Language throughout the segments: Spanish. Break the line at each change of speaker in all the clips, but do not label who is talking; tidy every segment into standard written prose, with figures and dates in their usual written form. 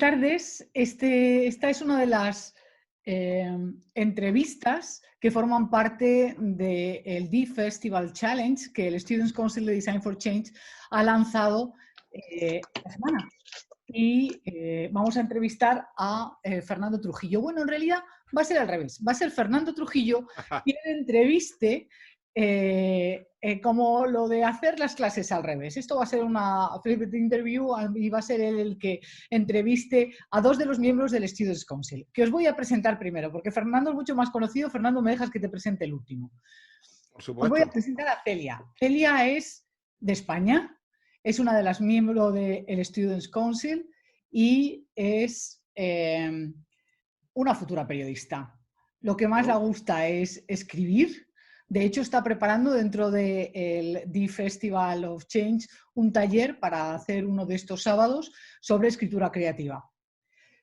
tardes. Esta es una de las entrevistas que forman parte del D-Festival Challenge que el Students' Council de Design for Change ha lanzado esta semana. Y vamos a entrevistar a Fernando Trujillo. Bueno, en realidad va a ser al revés. Va a ser Fernando Trujillo quien entreviste como lo de hacer las clases al revés. Esto va a ser una flipped interview y va a ser él el que entreviste a dos de los miembros del Students' Council, que os voy a presentar primero, porque Fernando es mucho más conocido. Fernando, me dejas que te presente el último.
Por
Os voy a
supuesto.
presentar a Celia. Celia es de España, es una de las miembros del Students' Council y es una futura periodista. Lo que más le gusta es escribir. De hecho, está preparando dentro del The Festival of Change un taller para hacer uno de estos sábados sobre escritura creativa.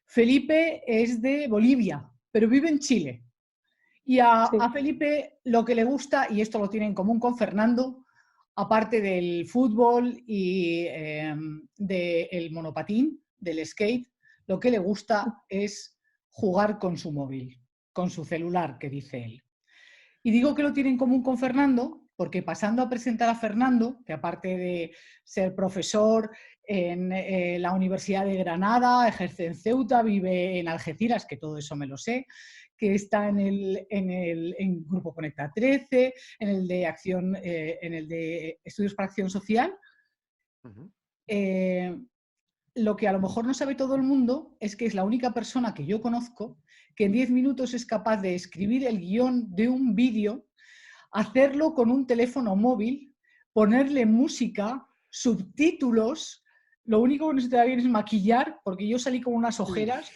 Felipe es de Bolivia, pero vive en Chile. Y a Felipe lo que le gusta, y esto lo tiene en común con Fernando, aparte del fútbol y del monopatín, del skate, lo que le gusta es jugar con su móvil, con su celular, que dice él. Y digo que lo tiene en común con Fernando porque pasando a presentar a Fernando, que aparte de ser profesor en la Universidad de Granada, ejerce en Ceuta, vive en Algeciras, que todo eso me lo sé, que está en Grupo Conecta 13, en el de acción, en el de Estudios para Acción Social. Lo que a lo mejor no sabe todo el mundo es que es la única persona que yo conozco que en 10 minutos es capaz de escribir el guión de un vídeo, hacerlo con un teléfono móvil, ponerle música, subtítulos. Lo único que no se te da bien es maquillar, porque yo salí con unas ojeras,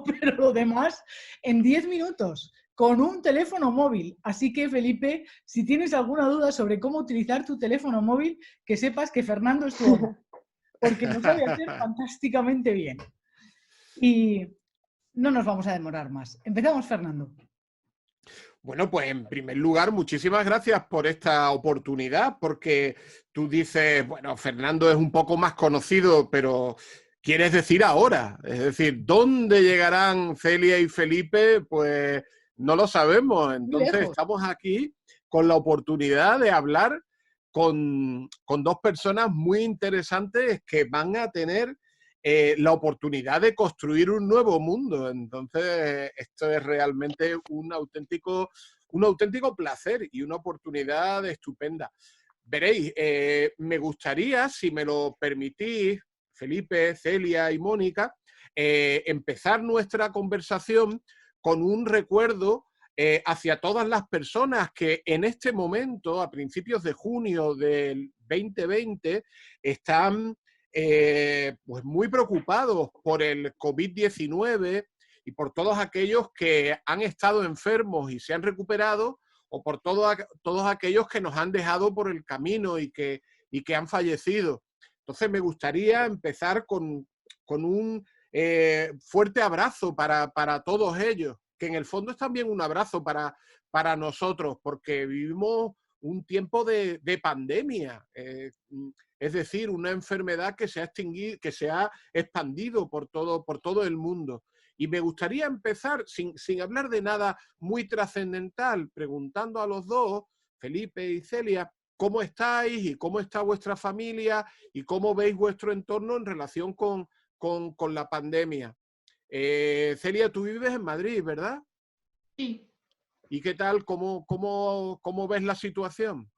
pero lo demás, en 10 minutos, con un teléfono móvil. Así que, Felipe, si tienes alguna duda sobre cómo utilizar tu teléfono móvil, que sepas que Fernando es tu hombre, porque lo sabe hacer fantásticamente bien. Y no nos vamos a demorar más. Empezamos, Fernando.
Bueno, pues en primer lugar, muchísimas gracias por esta oportunidad, porque tú dices, bueno, Fernando es un poco más conocido, pero quieres decir ahora. Es decir, ¿dónde llegarán Celia y Felipe? Pues no lo sabemos. Entonces estamos aquí con la oportunidad de hablar con dos personas muy interesantes que van a tener la oportunidad de construir un nuevo mundo. Entonces, esto es realmente un auténtico placer y una oportunidad estupenda. Veréis, me gustaría, si me lo permitís, Felipe, Celia y Mónica, empezar nuestra conversación con un recuerdo hacia todas las personas que en este momento, a principios de junio del 2020, están pues muy preocupados por el COVID-19 y por todos aquellos que han estado enfermos y se han recuperado, o por todos aquellos que nos han dejado por el camino y que han fallecido. Entonces me gustaría empezar con un fuerte abrazo para todos ellos, que en el fondo es también un abrazo para nosotros, porque vivimos un tiempo de pandemia. Es decir, una enfermedad que se ha extinguido, que se ha expandido por todo el mundo. Y me gustaría empezar, sin hablar de nada muy trascendental, preguntando a los dos, Felipe y Celia, ¿cómo estáis y cómo está vuestra familia y cómo veis vuestro entorno en relación con la pandemia? Celia, tú vives en Madrid, ¿verdad?
Sí.
¿Y qué tal? ¿Cómo ves la situación?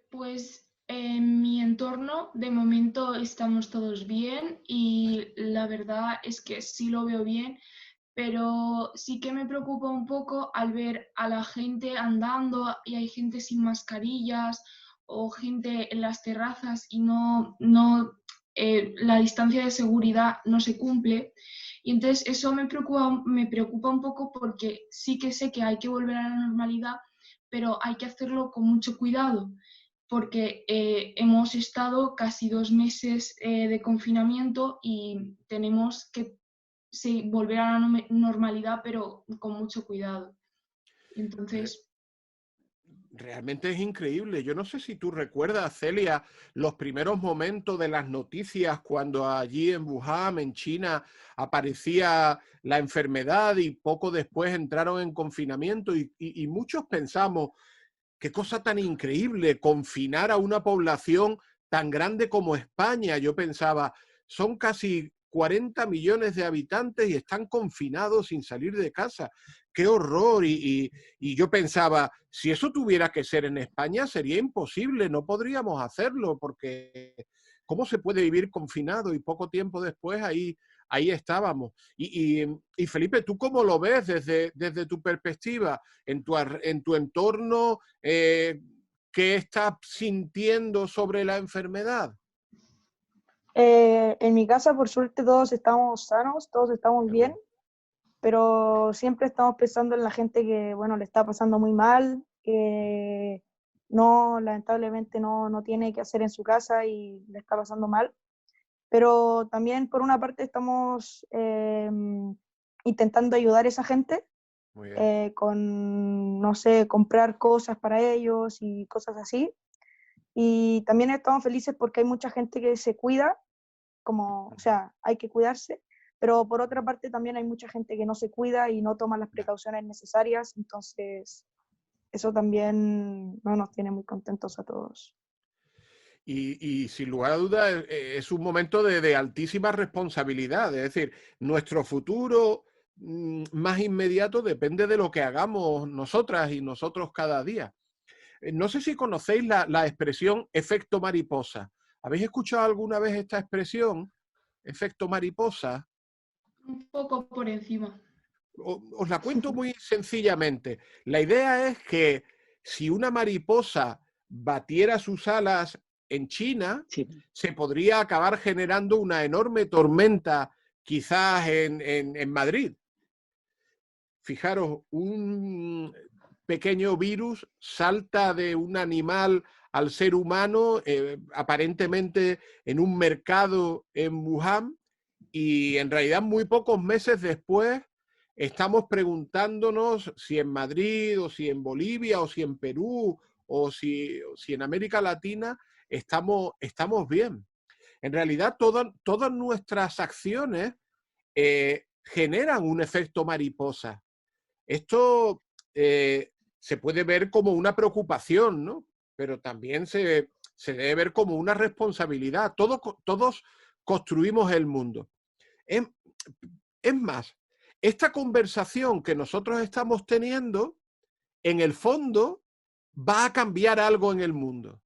Pues en mi entorno de momento estamos todos bien y la verdad es que sí lo veo bien, pero sí que me preocupa un poco al ver a la gente andando y hay gente sin mascarillas o gente en las terrazas y la distancia de seguridad no se cumple. Y entonces eso me preocupa un poco porque sí que sé que hay que volver a la normalidad, pero hay que hacerlo con mucho cuidado, porque hemos estado casi 2 meses de confinamiento y tenemos que volver a la normalidad, pero con mucho cuidado. Entonces...
realmente es increíble. Yo no sé si tú recuerdas, Celia, los primeros momentos de las noticias cuando allí en Wuhan, en China, aparecía la enfermedad y poco después entraron en confinamiento y muchos pensamos, qué cosa tan increíble, confinar a una población tan grande como España. Yo pensaba, son casi 40 millones de habitantes y están confinados sin salir de casa. ¡Qué horror! Y yo pensaba, si eso tuviera que ser en España, sería imposible, no podríamos hacerlo, porque ¿cómo se puede vivir confinado? Y poco tiempo después ahí estábamos. Y Felipe, ¿tú cómo lo ves desde tu perspectiva? En tu entorno, ¿qué estás sintiendo sobre la enfermedad?
En mi casa, por suerte, todos estamos sanos, todos estamos
Qué
bien,
bueno.
pero siempre estamos pensando en la gente que, bueno, le está pasando muy mal, que no, lamentablemente no tiene que hacer en su casa y le está pasando mal. Pero también, por una parte, estamos intentando ayudar a esa gente
Muy bien.
con, no sé, comprar cosas para ellos y cosas así. Y también estamos felices porque hay mucha gente que se cuida, como, o sea, hay que cuidarse, pero por otra parte también hay mucha gente que no se cuida y no toma las precauciones necesarias, entonces eso también no nos tiene muy contentos a todos.
Y sin lugar a dudas es un momento de altísima responsabilidad. Es decir, nuestro futuro más inmediato depende de lo que hagamos nosotras y nosotros cada día. No sé si conocéis la expresión efecto mariposa. ¿Habéis escuchado alguna vez esta expresión? Efecto mariposa.
Un poco por encima.
Os la cuento muy sencillamente. La idea es que si una mariposa batiera sus alas en China,
Sí.
se podría acabar generando una enorme tormenta, quizás en Madrid. Fijaros, un pequeño virus salta de un animal al ser humano, aparentemente en un mercado en Wuhan, y en realidad muy pocos meses después estamos preguntándonos si en Madrid o si en Bolivia o si en Perú o si en América Latina estamos bien. En realidad todas nuestras acciones generan un efecto mariposa. Esto se puede ver como una preocupación, ¿no? Pero también se debe ver como una responsabilidad. Todos construimos el mundo. Es más, esta conversación que nosotros estamos teniendo, en el fondo, va a cambiar algo en el mundo.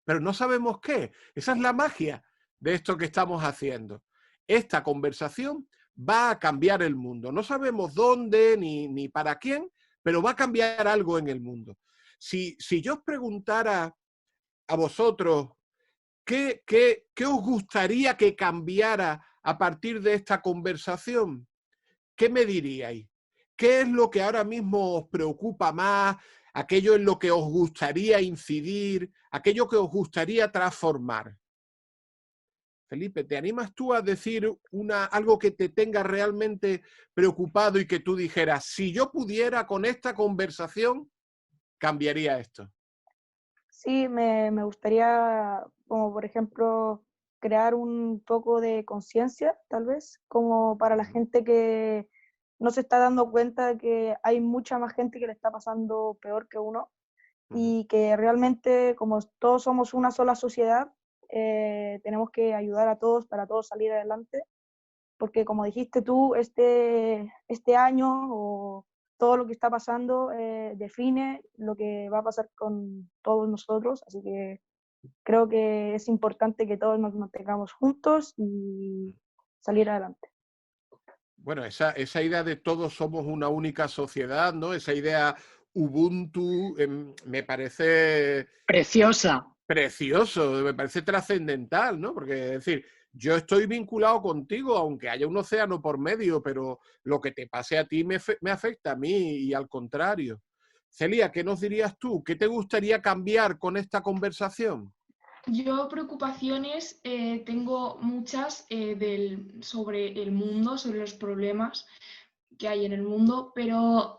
Pero no sabemos qué. Esa es la magia de esto que estamos haciendo. Esta conversación va a cambiar el mundo. No sabemos dónde ni para quién, pero va a cambiar algo en el mundo. Si yo os preguntara a vosotros ¿qué os gustaría que cambiara a partir de esta conversación? ¿Qué me diríais? ¿Qué es lo que ahora mismo os preocupa más? ¿Aquello en lo que os gustaría incidir? ¿Aquello que os gustaría transformar? Felipe, ¿te animas tú a decir algo que te tenga realmente preocupado y que tú dijeras, si yo pudiera con esta conversación, cambiaría esto?
Sí, me gustaría, como por ejemplo, crear un poco de conciencia, tal vez, como para la gente que no se está dando cuenta de que hay mucha más gente que le está pasando peor que uno y que realmente, como todos somos una sola sociedad, tenemos que ayudar a todos para todos salir adelante, porque como dijiste tú, este año o todo lo que está pasando define lo que va a pasar con todos nosotros, así que creo que es importante que todos nos mantengamos juntos y salir adelante.
Bueno, esa idea de todos somos una única sociedad, ¿no? Esa idea Ubuntu me parece
Preciosa.
precioso, me parece trascendental, ¿no? Porque es decir, yo estoy vinculado contigo, aunque haya un océano por medio, pero lo que te pase a ti me afecta a mí y al contrario. Celia, ¿qué nos dirías tú? ¿Qué te gustaría cambiar con esta conversación?
Yo preocupaciones tengo muchas sobre el mundo, sobre los problemas, que hay en el mundo, pero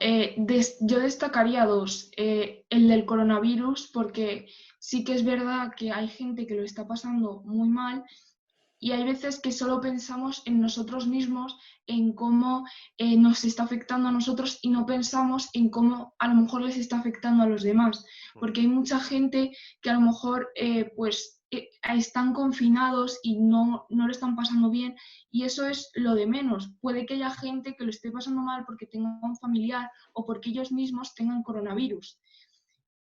yo destacaría dos. El del coronavirus, porque sí que es verdad que hay gente que lo está pasando muy mal y hay veces que solo pensamos en nosotros mismos, en cómo nos está afectando a nosotros y no pensamos en cómo a lo mejor les está afectando a los demás. Porque hay mucha gente que a lo mejor están confinados y no lo están pasando bien y eso es lo de menos. Puede que haya gente que lo esté pasando mal porque tenga un familiar o porque ellos mismos tengan coronavirus.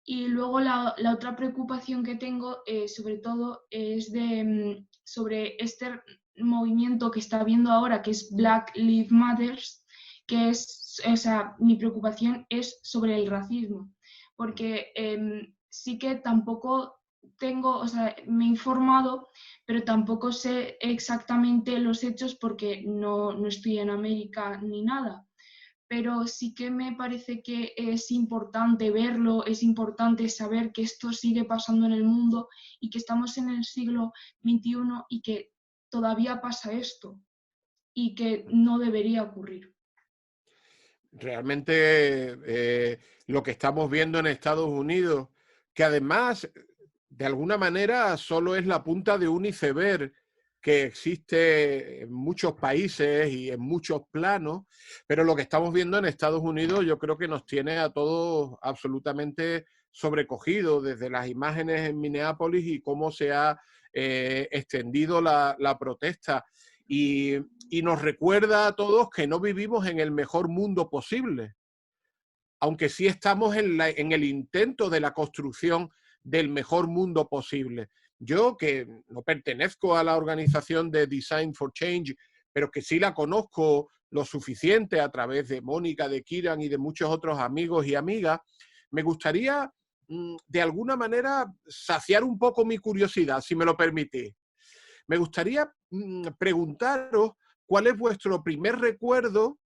Y luego la otra preocupación que tengo, sobre todo, es sobre este movimiento que está habiendo ahora, que es Black Lives Matter, que es, o sea, mi preocupación es sobre el racismo, porque sí que tampoco tengo, o sea, me he informado, pero tampoco sé exactamente los hechos porque no estoy en América ni nada. Pero sí que me parece que es importante verlo, es importante saber que esto sigue pasando en el mundo y que estamos en el siglo XXI y que todavía pasa esto y que no debería ocurrir.
Realmente lo que estamos viendo en Estados Unidos, que además, de alguna manera, solo es la punta de un iceberg que existe en muchos países y en muchos planos, pero lo que estamos viendo en Estados Unidos yo creo que nos tiene a todos absolutamente sobrecogidos, desde las imágenes en Minneapolis y cómo se ha extendido la protesta. Y nos recuerda a todos que no vivimos en el mejor mundo posible, aunque sí estamos en el intento de la construcción del mejor mundo posible. Yo, que no pertenezco a la organización de Design for Change, pero que sí la conozco lo suficiente a través de Mónica, de Kiran y de muchos otros amigos y amigas, me gustaría de alguna manera saciar un poco mi curiosidad, si me lo permitís. Me gustaría preguntaros cuál es vuestro primer recuerdo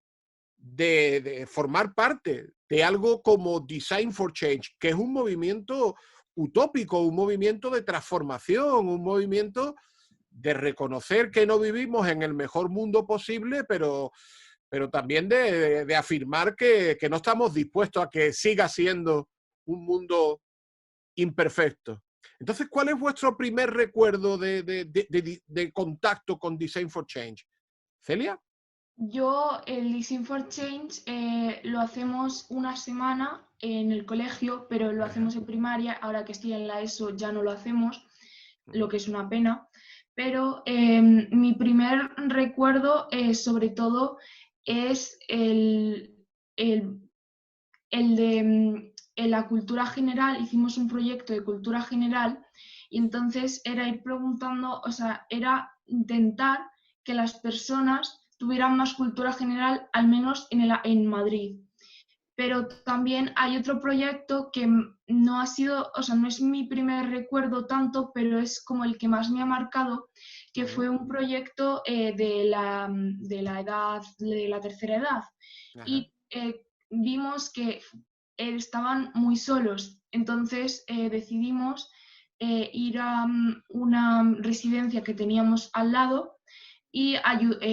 de formar parte de algo como Design for Change, que es un movimiento utópico, un movimiento de transformación, un movimiento de reconocer que no vivimos en el mejor mundo posible, pero también de afirmar que no estamos dispuestos a que siga siendo un mundo imperfecto. Entonces, ¿cuál es vuestro primer recuerdo de contacto con Design for Change? ¿Celia?
Yo el Design for Change lo hacemos una semana en el colegio, pero lo hacemos en primaria. Ahora que estoy en la ESO ya no lo hacemos, lo que es una pena. Pero mi primer recuerdo sobre todo es el de en la cultura general. Hicimos un proyecto de cultura general y entonces era ir preguntando, o sea, era intentar que las personas tuvieran más cultura general, al menos en Madrid. Pero también hay otro proyecto que no ha sido, o sea, no es mi primer recuerdo tanto, pero es como el que más me ha marcado, que fue un proyecto de la edad, de la tercera edad.
Ajá.
Y vimos que estaban muy solos, entonces decidimos ir a una residencia que teníamos al lado y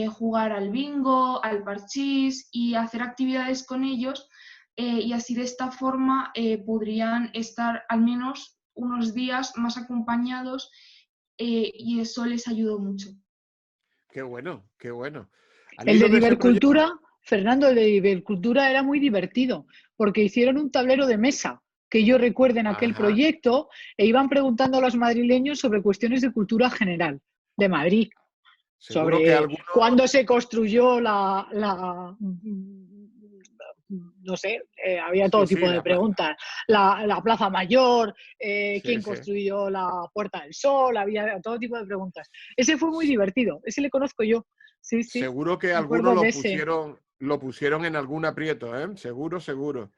jugar al bingo, al parchís y hacer actividades con ellos y así de esta forma podrían estar al menos unos días más acompañados y eso les ayudó mucho.
Qué bueno, qué bueno.
El de Divercultura, Fernando, el de Divercultura era muy divertido, porque hicieron un tablero de mesa, que yo recuerdo en aquel proyecto, e iban preguntando a los madrileños sobre cuestiones de cultura general de Madrid.
Seguro
sobre
que alguno...
cuándo se construyó no sé, había todo tipo de preguntas. La Plaza Mayor, quién construyó la Puerta del Sol, había todo tipo de preguntas. Ese fue muy divertido, ese le conozco yo. Sí, sí.
Seguro que algunos lo pusieron en algún aprieto, ¿eh? Seguro, seguro.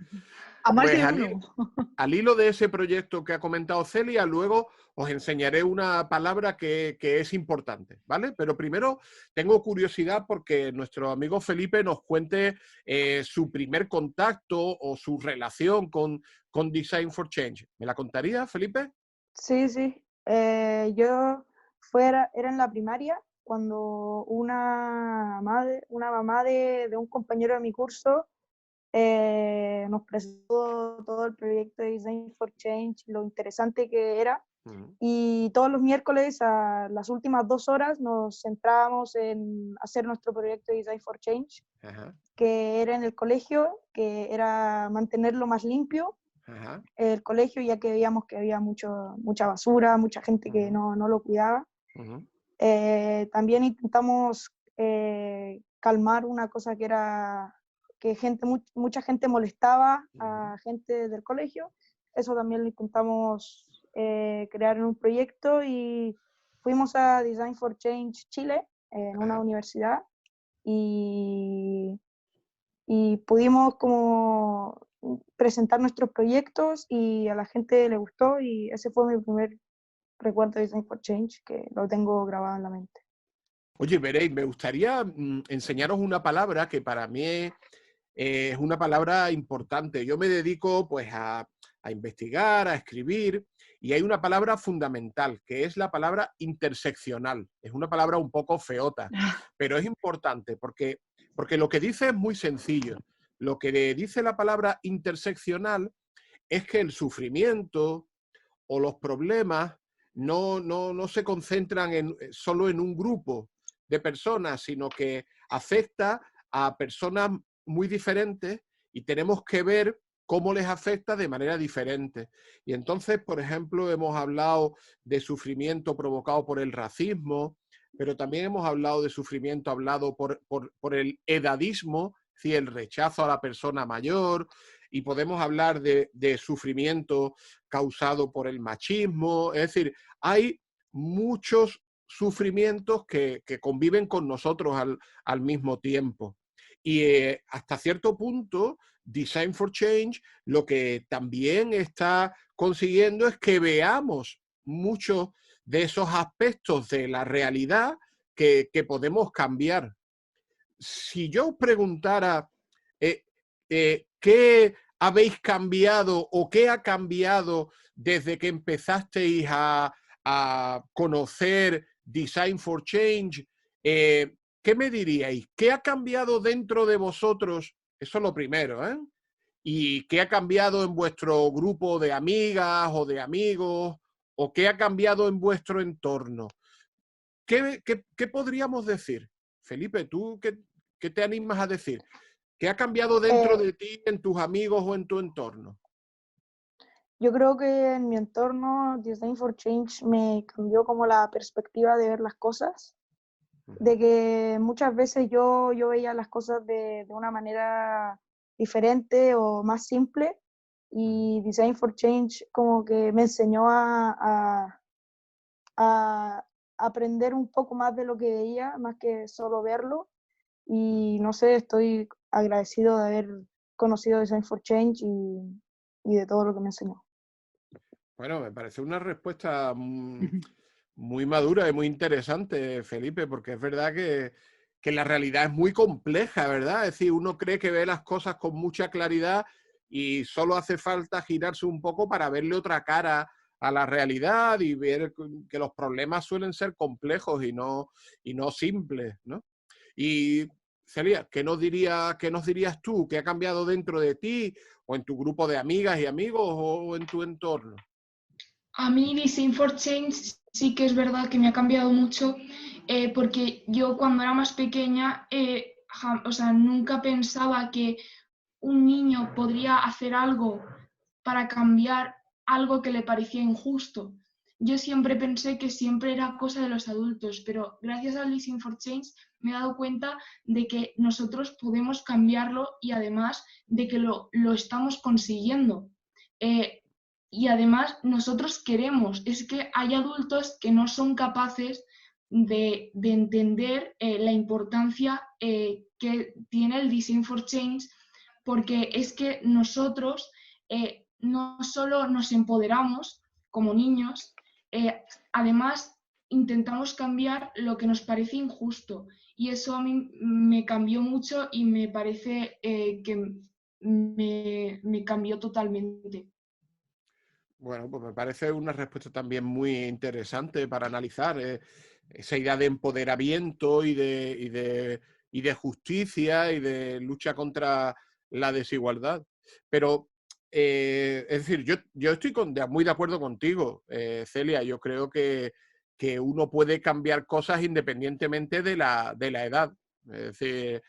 A más de uno.
Al hilo de ese proyecto que ha comentado Celia, luego os enseñaré una palabra que es importante, ¿vale? Pero primero tengo curiosidad porque nuestro amigo Felipe nos cuente su primer contacto o su relación con Design for Change. ¿Me la contaría, Felipe?
Sí, sí. Yo era en la primaria cuando una mamá de un compañero de mi curso nos presentó todo el proyecto de Design for Change, lo interesante que era. Y todos los miércoles a las últimas 2 horas nos centrábamos en hacer nuestro proyecto de Design for Change, que era en el colegio, que era mantenerlo más limpio, el colegio, ya que veíamos que había mucha basura, mucha gente que no lo cuidaba. También intentamos calmar una cosa que era que mucha gente molestaba a gente del colegio. Eso también lo intentamos crear en un proyecto y fuimos a Design for Change Chile, en una universidad, y pudimos como presentar nuestros proyectos y a la gente le gustó, y ese fue mi primer recuerdo de Design for Change, que lo tengo grabado en la mente.
Oye, veréis, me gustaría enseñaros una palabra que para mí es una palabra importante. Yo me dedico pues a investigar, a escribir, y hay una palabra fundamental, que es la palabra interseccional. Es una palabra un poco feota, pero es importante porque lo que dice es muy sencillo. Lo que dice la palabra interseccional es que el sufrimiento o los problemas no se concentran solo en un grupo de personas, sino que afecta a personas muy diferentes y tenemos que ver cómo les afecta de manera diferente. Y entonces, por ejemplo, hemos hablado de sufrimiento provocado por el racismo, pero también hemos hablado de sufrimiento hablado por el edadismo, es decir, el rechazo a la persona mayor, y podemos hablar de sufrimiento causado por el machismo. Es decir, hay muchos sufrimientos que conviven con nosotros al mismo tiempo. Y hasta cierto punto, Design for Change lo que también está consiguiendo es que veamos muchos de esos aspectos de la realidad que podemos cambiar. Si yo os preguntara ¿qué habéis cambiado o qué ha cambiado desde que empezasteis a conocer Design for Change? ¿Qué me diríais? ¿Qué ha cambiado dentro de vosotros? Eso es lo primero, ¿eh? ¿Y qué ha cambiado en vuestro grupo de amigas o de amigos? ¿O qué ha cambiado en vuestro entorno? ¿Qué podríamos decir? Felipe, ¿tú qué te animas a decir? ¿Qué ha cambiado dentro de ti, en tus amigos o en tu entorno?
Yo creo que en mi entorno Design for Change me cambió como la perspectiva de ver las cosas, de que muchas veces yo veía las cosas de una manera diferente o más simple, y Design for Change como que me enseñó a aprender un poco más de lo que veía, más que solo verlo. Y no sé, estoy agradecido de haber conocido Design for Change y de todo lo que me enseñó.
Bueno, me parece una respuesta muy madura y muy interesante, Felipe, porque es verdad que la realidad es muy compleja, ¿verdad? Es decir, uno cree que ve las cosas con mucha claridad y solo hace falta girarse un poco para verle otra cara a la realidad y ver que los problemas suelen ser complejos y no simples, ¿no? Y Celia, ¿qué nos dirías tú? ¿Qué ha cambiado dentro de ti o en tu grupo de amigas y amigos o en tu entorno?
A mí Design for Change sí que es verdad que me ha cambiado mucho, porque yo cuando era más pequeña, o sea, nunca pensaba que un niño podría hacer algo para cambiar algo que le parecía injusto. Yo siempre pensé que siempre era cosa de los adultos, pero gracias al Design for Change me he dado cuenta de que nosotros podemos cambiarlo y además de que lo estamos consiguiendo. Y además nosotros queremos, es que hay adultos que no son capaces de entender la importancia que tiene el Design for Change, porque es que nosotros no solo nos empoderamos como niños, además intentamos cambiar lo que nos parece injusto, y eso a mí me cambió mucho y me parece que me cambió totalmente.
Bueno, pues me parece una respuesta también muy interesante para analizar. esa idea de empoderamiento y de justicia y de lucha contra la desigualdad. Pero, es decir, yo estoy muy de acuerdo contigo, Celia. Yo creo que uno puede cambiar cosas independientemente de la edad. Es decir,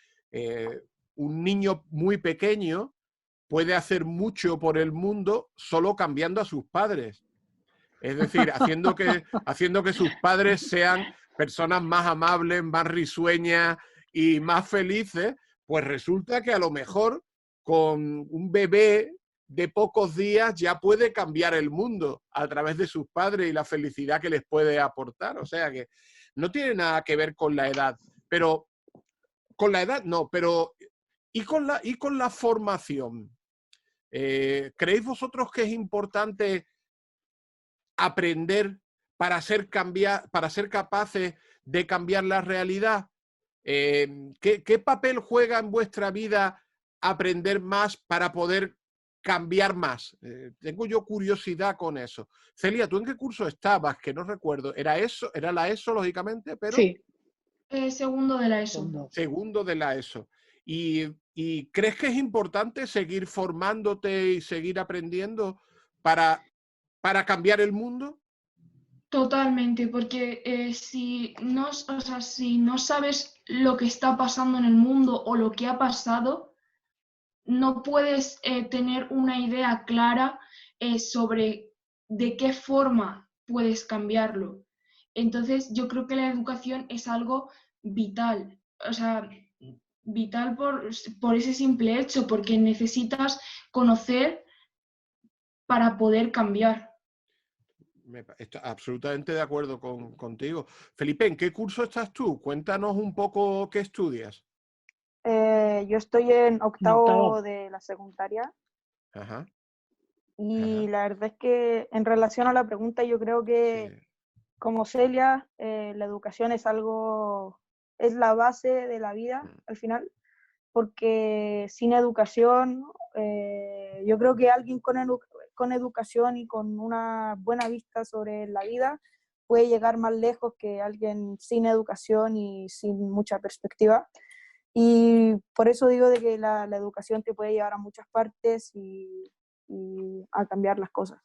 un niño muy pequeño puede hacer mucho por el mundo solo cambiando a sus padres. Es decir, haciendo que sus padres sean personas más amables, más risueñas y más felices, pues resulta que a lo mejor con un bebé de pocos días ya puede cambiar el mundo a través de sus padres y la felicidad que les puede aportar. O sea que no tiene nada que ver con la edad. Pero con la edad no, pero ¿y con la formación? ¿Creéis vosotros que es importante aprender para ser capaces de cambiar la realidad? ¿Qué papel juega en vuestra vida aprender más para poder cambiar más? Tengo yo curiosidad con eso. Celia, ¿tú en qué curso estabas? Que no recuerdo. ¿Era la ESO, lógicamente, pero?
Sí.
Segundo de la ESO.
Segundo de la ESO. ¿Y crees que es importante seguir formándote y seguir aprendiendo para cambiar el mundo?
Totalmente, porque si no sabes lo que está pasando en el mundo o lo que ha pasado, no puedes tener una idea clara sobre de qué forma puedes cambiarlo. Entonces, yo creo que la educación es algo vital, o sea, vital por ese simple hecho, porque necesitas conocer para poder cambiar.
Estoy absolutamente de acuerdo contigo. Felipe, ¿en qué curso estás tú? Cuéntanos un poco qué estudias.
Yo estoy en octavo
Octavo.
de la secundaria.
Ajá.
Y la verdad es que en relación a la pregunta, yo creo que
Sí.
como Celia, la educación es la base de la vida al final, porque sin educación, yo creo que alguien con educación y con una buena vista sobre la vida puede llegar más lejos que alguien sin educación y sin mucha perspectiva. Y por eso digo de que la educación te puede llevar a muchas partes y a cambiar las cosas.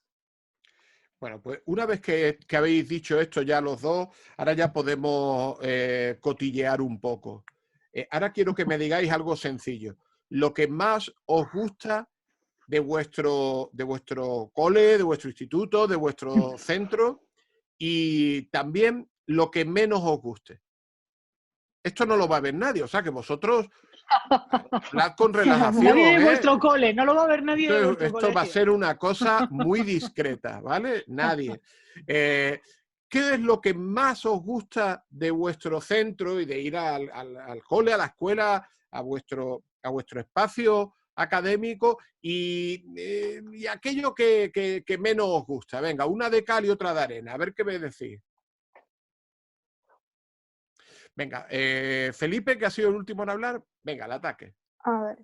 Bueno, pues una vez que habéis dicho esto ya los dos, ahora ya podemos cotillear un poco. Ahora quiero que me digáis algo sencillo. Lo que más os gusta de vuestro cole, de vuestro instituto, de vuestro centro, y también lo que menos os guste. Esto no lo va a ver nadie, o sea que vosotros hablad con relajación.
Nadie de vuestro cole, no lo va a ver nadie de vuestro
Esto
colegio.
va a ser una cosa muy discreta, ¿vale? Nadie. ¿Qué es lo que más os gusta de vuestro centro y de ir al cole, a la escuela, a vuestro espacio académico y aquello que menos os gusta? Venga, una de cal y otra de arena, a ver qué me decís. Venga, Felipe, que ha sido el último en hablar, venga, al ataque.
A ver,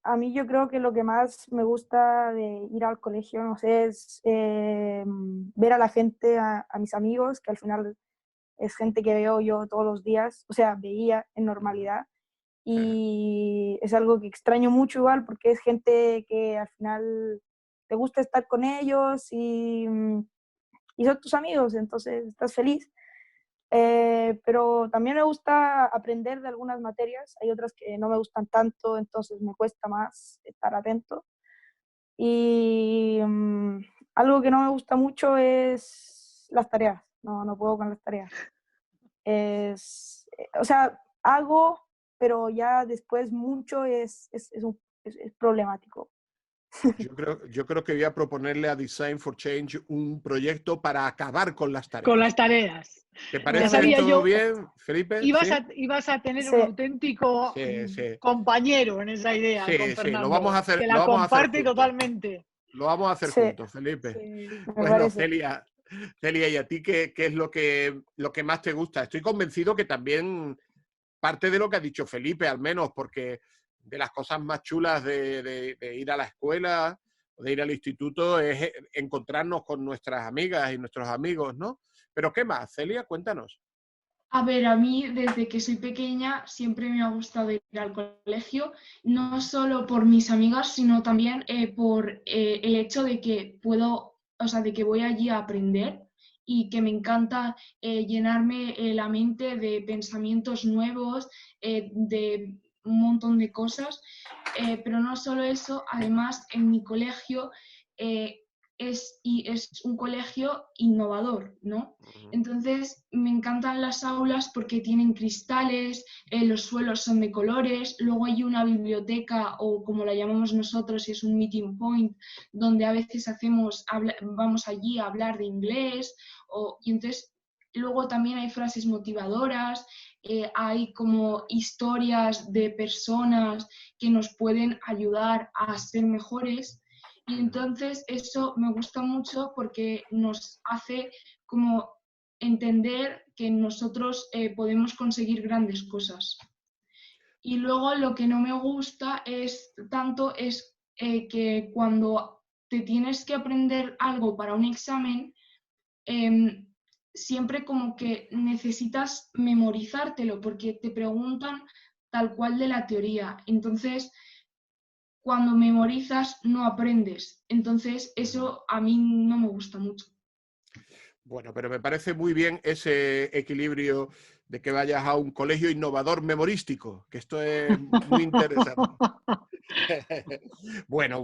a mí yo creo que lo que más me gusta de ir al colegio, no sé, es ver a la gente, a mis amigos, que al final es gente que veo yo todos los días, o sea, veía en normalidad. Y es algo que extraño mucho igual porque es gente que al final te gusta estar con ellos y son tus amigos, entonces estás feliz. Pero también me gusta aprender de algunas materias, hay otras que no me gustan tanto, entonces me cuesta más estar atento. Y algo que no me gusta mucho es las tareas, no puedo con las tareas. O sea, hago, pero ya después mucho es problemático.
Yo creo que voy a proponerle a Design for Change un proyecto para acabar con las tareas.
Con las tareas.
¿Te parece
sabía
esto
yo.
bien, Felipe?
Ibas a tener
Sí.
un auténtico compañero en esa idea,
Sí,
con
sí,
Fernando,
lo vamos a hacer,
que
lo
la
vamos a hacer
comparte
juntos.
totalmente.
Lo vamos a hacer
Sí.
juntos, Felipe.
Sí.
Bueno, Celia, ¿y a ti qué es lo que más te gusta? Estoy convencido que también parte de lo que ha dicho Felipe, al menos, porque de las cosas más chulas de ir a la escuela o de ir al instituto es encontrarnos con nuestras amigas y nuestros amigos, ¿no? Pero ¿qué más, Celia? Cuéntanos.
A ver, a mí desde que soy pequeña siempre me ha gustado ir al colegio, no solo por mis amigas, sino también por el hecho de que puedo, o sea, de que voy allí a aprender y que me encanta llenarme la mente de pensamientos nuevos, de un montón de cosas. Pero no solo eso, además en mi colegio eh, es un colegio innovador, ¿no? Entonces, me encantan las aulas porque tienen cristales, los suelos son de colores, luego hay una biblioteca o como la llamamos nosotros, es un meeting point, donde a veces vamos allí a hablar de inglés, y entonces luego también hay frases motivadoras, hay como historias de personas que nos pueden ayudar a ser mejores. Y entonces eso me gusta mucho porque nos hace como entender que nosotros podemos conseguir grandes cosas. Y luego lo que no me gusta es que cuando te tienes que aprender algo para un examen, siempre como que necesitas memorizártelo porque te preguntan tal cual de la teoría. Entonces, cuando memorizas no aprendes. Entonces, eso a mí no me gusta mucho.
Bueno, pero me parece muy bien ese equilibrio de que vayas a un colegio innovador memorístico, que esto es muy interesante. Bueno,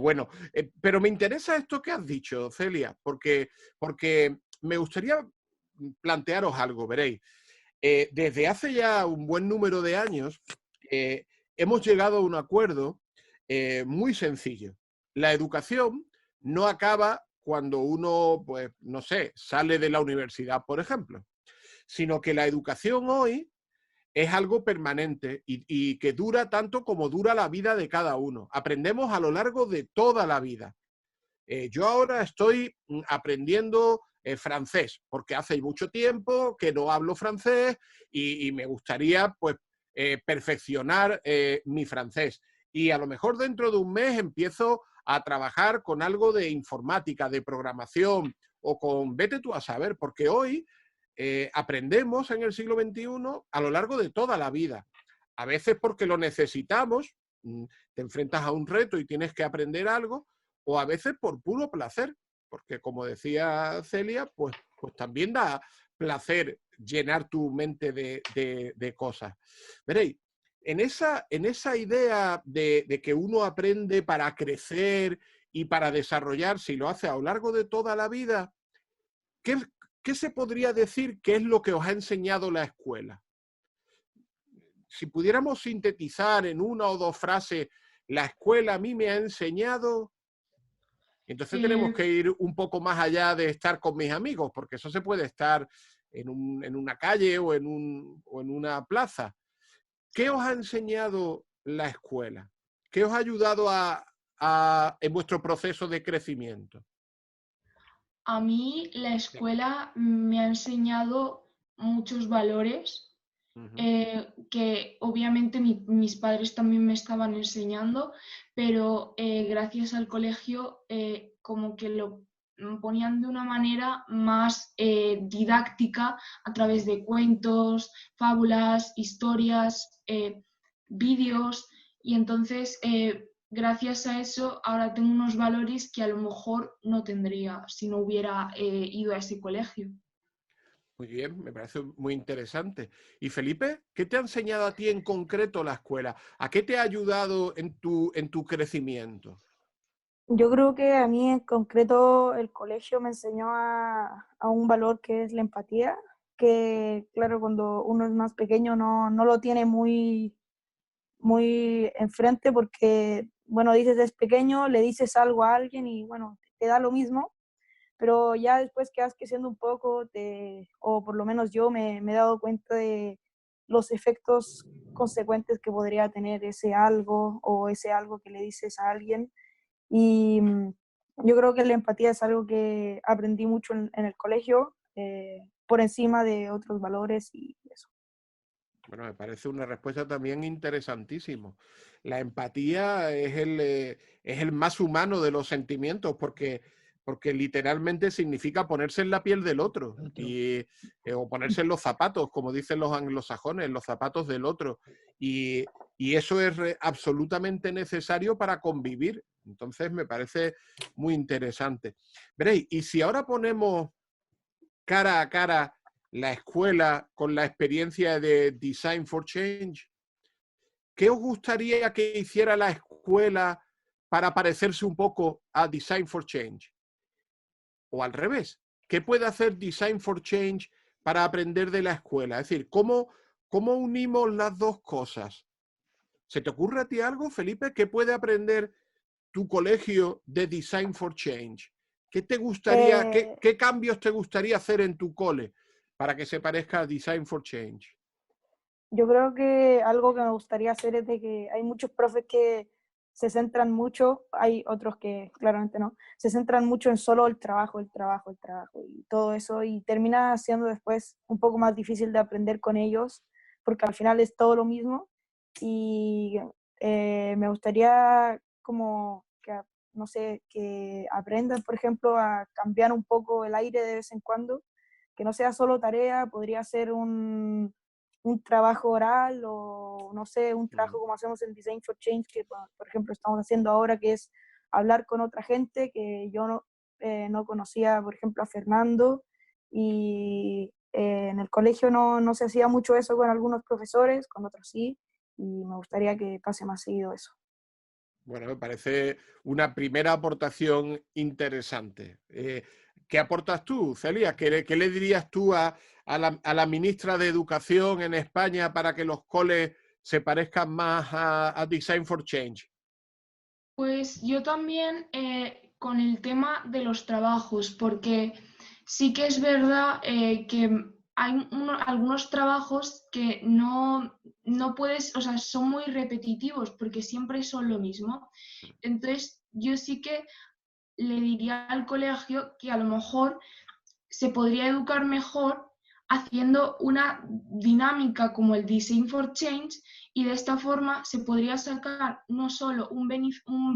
pero me interesa esto que has dicho, Celia, porque me gustaría plantearos algo, veréis. Desde hace ya un buen número de años hemos llegado a un acuerdo muy sencillo. La educación no acaba cuando uno, pues, no sé, sale de la universidad, por ejemplo, sino que la educación hoy es algo permanente y que dura tanto como dura la vida de cada uno. Aprendemos a lo largo de toda la vida. Yo ahora estoy aprendiendo francés, porque hace mucho tiempo que no hablo francés y me gustaría pues perfeccionar mi francés. Y a lo mejor dentro de un mes empiezo a trabajar con algo de informática, de programación o con, vete tú a saber, porque hoy aprendemos en el siglo XXI a lo largo de toda la vida. A veces porque lo necesitamos, te enfrentas a un reto y tienes que aprender algo, o a veces por puro placer, porque como decía Celia, pues también da placer llenar tu mente de cosas. Veréis, en esa idea de que uno aprende para crecer y para desarrollarse y lo hace a lo largo de toda la vida, ¿qué se podría decir que es lo que os ha enseñado la escuela? Si pudiéramos sintetizar en una o dos frases, la escuela a mí me ha enseñado. Entonces tenemos que ir un poco más allá de estar con mis amigos, porque eso se puede estar en una calle o en una plaza. ¿Qué os ha enseñado la escuela? ¿Qué os ha ayudado en vuestro proceso de crecimiento?
A mí la escuela me ha enseñado muchos valores que obviamente mis padres también me estaban enseñando, pero gracias al colegio como que lo ponían de una manera más didáctica a través de cuentos, fábulas, historias, vídeos, y entonces gracias a eso ahora tengo unos valores que a lo mejor no tendría si no hubiera ido a ese colegio.
Muy bien, me parece muy interesante. Y Felipe, ¿qué te ha enseñado a ti en concreto la escuela? ¿A qué te ha ayudado en tu crecimiento?
Yo creo que a mí en concreto el colegio me enseñó a un valor que es la empatía, que claro, cuando uno es más pequeño no lo tiene muy enfrente porque, bueno, dices es pequeño, le dices algo a alguien y bueno, te da lo mismo, pero ya después que vas creciendo un poco, o por lo menos yo me he dado cuenta de los efectos consecuentes que podría tener ese algo o ese algo que le dices a alguien. Y yo creo que la empatía es algo que aprendí mucho en el colegio, por encima de otros valores y eso.
Bueno, me parece una respuesta también interesantísima. La empatía es el más humano de los sentimientos, porque porque literalmente significa ponerse en la piel del otro, o ponerse en los zapatos, como dicen los anglosajones, los zapatos del otro. Y eso es absolutamente necesario para convivir. Entonces me parece muy interesante. Veréis, y si ahora ponemos cara a cara la escuela con la experiencia de Design for Change, ¿qué os gustaría que hiciera la escuela para parecerse un poco a Design for Change? O al revés, ¿qué puede hacer Design for Change para aprender de la escuela? Es decir, ¿cómo unimos las dos cosas? ¿Se te ocurre a ti algo, Felipe? ¿Qué puede aprender tu colegio de Design for Change? ¿Qué te gustaría, qué cambios te gustaría hacer en tu cole para que se parezca a Design for Change?
Yo creo que algo que me gustaría hacer es de que hay muchos profes que se centran mucho, hay otros que claramente no, se centran mucho en solo el trabajo y todo eso, y termina siendo después un poco más difícil de aprender con ellos, porque al final es todo lo mismo, y me gustaría como que, no sé, que aprendan, por ejemplo, a cambiar un poco el aire de vez en cuando, que no sea solo tarea, podría ser un trabajo oral o, no sé, un trabajo como hacemos en Design for Change, que por ejemplo estamos haciendo ahora, que es hablar con otra gente, que yo no conocía, por ejemplo, a Fernando, y en el colegio no se hacía mucho eso con algunos profesores, con otros sí, y me gustaría que pase más seguido eso.
Bueno, me parece una primera aportación interesante. ¿Qué aportas tú, Celia? ¿Qué le dirías tú a la ministra de Educación en España para que los coles se parezcan más a Design for Change?
Pues yo también con el tema de los trabajos, porque sí que es verdad que hay algunos trabajos que no puedes, o sea, son muy repetitivos porque siempre son lo mismo. Entonces, yo sí que le diría al colegio que a lo mejor se podría educar mejor haciendo una dinámica como el Design for Change, y de esta forma se podría sacar no solo un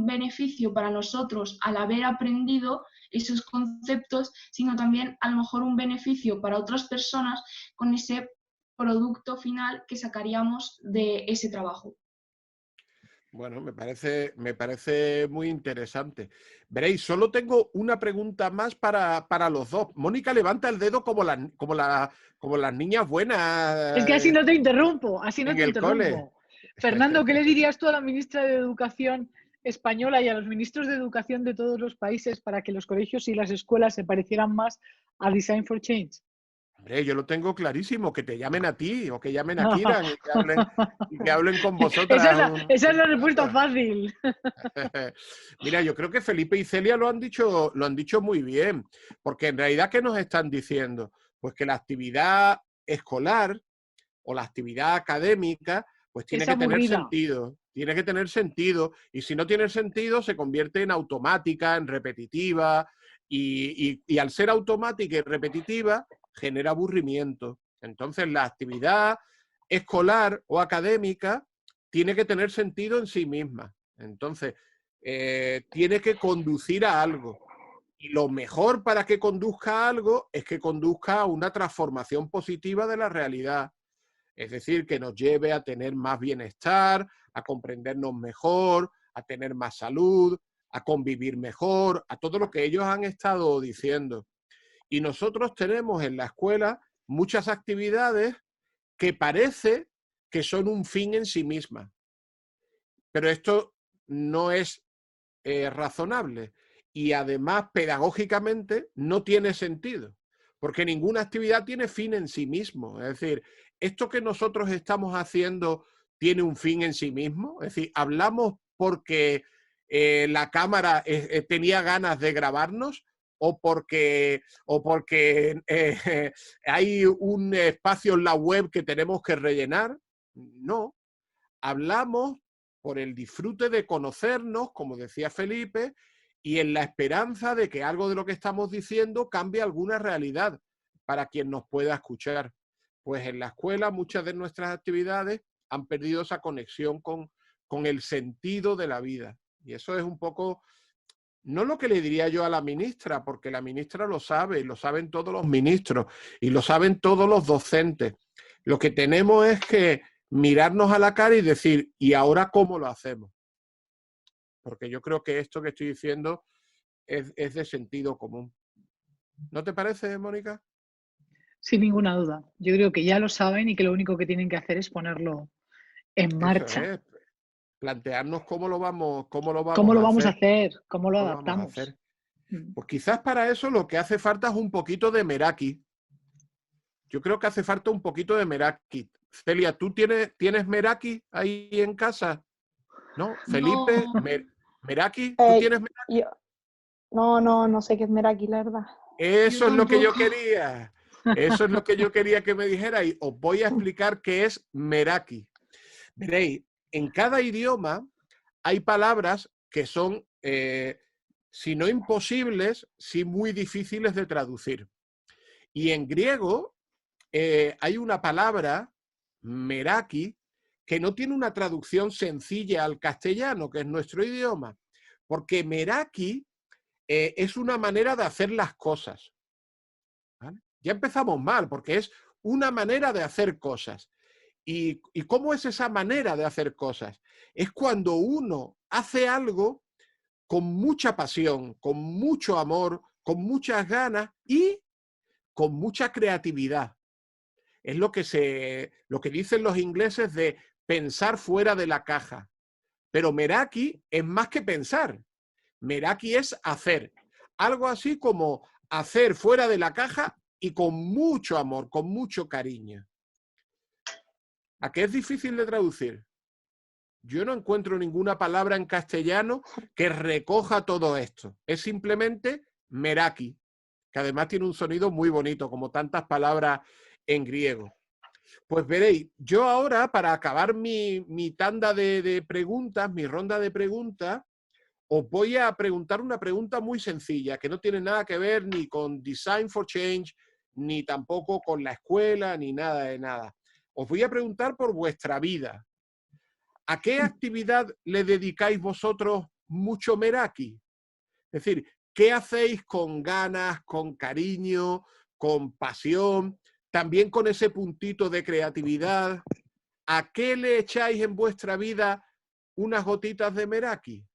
beneficio para nosotros al haber aprendido esos conceptos, sino también a lo mejor un beneficio para otras personas con ese producto final que sacaríamos de ese trabajo.
Bueno, me parece muy interesante. Veréis, solo tengo una pregunta más para los dos. Mónica levanta el dedo como las niñas
Es que
buenas
así no te interrumpo, así no
en
te
el cole.
interrumpo. Fernando, ¿qué le dirías tú a la ministra de Educación española y a los ministros de Educación de todos los países para que los colegios y las escuelas se parecieran más a Design for Change?
Hombre, yo lo tengo clarísimo, que te llamen a ti o que llamen a Kiran y que hablen con vosotras
Esa es
un
la respuesta
rato.
fácil.
Mira, yo creo que Felipe y Celia lo han dicho muy bien, porque en realidad, ¿qué nos están diciendo? Pues que la actividad escolar o la actividad académica, pues tiene
Es
que tener
aburrida.
sentido, tiene que tener sentido, y si no tiene sentido se convierte en automática, en repetitiva, y al ser automática y repetitiva genera aburrimiento. Entonces la actividad escolar o académica tiene que tener sentido en sí misma. Entonces, tiene que conducir a algo. Y lo mejor para que conduzca a algo es que conduzca a una transformación positiva de la realidad. Es decir, que nos lleve a tener más bienestar, a comprendernos mejor, a tener más salud, a convivir mejor, a todo lo que ellos han estado diciendo. Y nosotros tenemos en la escuela muchas actividades que parece que son un fin en sí mismas. Pero esto no es razonable y además pedagógicamente no tiene sentido, porque ninguna actividad tiene fin en sí mismo. Es decir, esto que nosotros estamos haciendo tiene un fin en sí mismo. Es decir, hablamos porque la cámara tenía ganas de grabarnos o porque hay un espacio en la web que tenemos que rellenar. No, hablamos por el disfrute de conocernos, como decía Felipe, y en la esperanza de que algo de lo que estamos diciendo cambie alguna realidad para quien nos pueda escuchar. Pues en la escuela muchas de nuestras actividades han perdido esa conexión con el sentido de la vida. Y eso es un poco no lo que le diría yo a la ministra, porque la ministra lo sabe, y lo saben todos los ministros, y lo saben todos los docentes. Lo que tenemos es que mirarnos a la cara y decir, ¿y ahora cómo lo hacemos? Porque yo creo que esto que estoy diciendo es de sentido común. ¿No te parece, Mónica?
Sin ninguna duda. Yo creo que ya lo saben y que lo único que tienen que hacer es ponerlo en marcha.
Eso es. Plantearnos cómo lo vamos
¿Cómo lo vamos a hacer? ¿Cómo lo
¿Cómo lo vamos a
adaptamos?
hacer? Pues quizás para eso lo que hace falta es un poquito de Meraki. Yo creo que hace falta un poquito de Meraki. Celia, ¿tú tienes Meraki ahí en casa? ¿No? Felipe,
No.
Meraki, ¿tú tienes Meraki?
No sé qué es Meraki, la verdad.
Eso
Yo
es lo que yo
tampoco.
quería. Eso es lo que yo quería que me dijera y os voy a explicar qué es Meraki. Veréis, en cada idioma hay palabras que son, si no imposibles, sí muy difíciles de traducir. Y en griego hay una palabra, meraki, que no tiene una traducción sencilla al castellano, que es nuestro idioma, porque meraki es una manera de hacer las cosas. ¿Vale? Ya empezamos mal, porque es una manera de hacer cosas. ¿Y cómo es esa manera de hacer cosas? Es cuando uno hace algo con mucha pasión, con mucho amor, con muchas ganas y con mucha creatividad. Es lo que dicen los ingleses de pensar fuera de la caja. Pero Meraki es más que pensar. Meraki es hacer. Algo así como hacer fuera de la caja y con mucho amor, con mucho cariño. ¿A qué es difícil de traducir? Yo no encuentro ninguna palabra en castellano que recoja todo esto. Es simplemente Meraki, que además tiene un sonido muy bonito, como tantas palabras en griego. Pues veréis, yo ahora, para acabar mi tanda de preguntas, mi ronda de preguntas, os voy a preguntar una pregunta muy sencilla, que no tiene nada que ver ni con Design for Change, ni tampoco con la escuela, ni nada de nada. Os voy a preguntar por vuestra vida. ¿A qué actividad le dedicáis vosotros mucho Meraki? Es decir, ¿qué hacéis con ganas, con cariño, con pasión, también con ese puntito de creatividad? ¿A qué le echáis en vuestra vida unas gotitas de Meraki?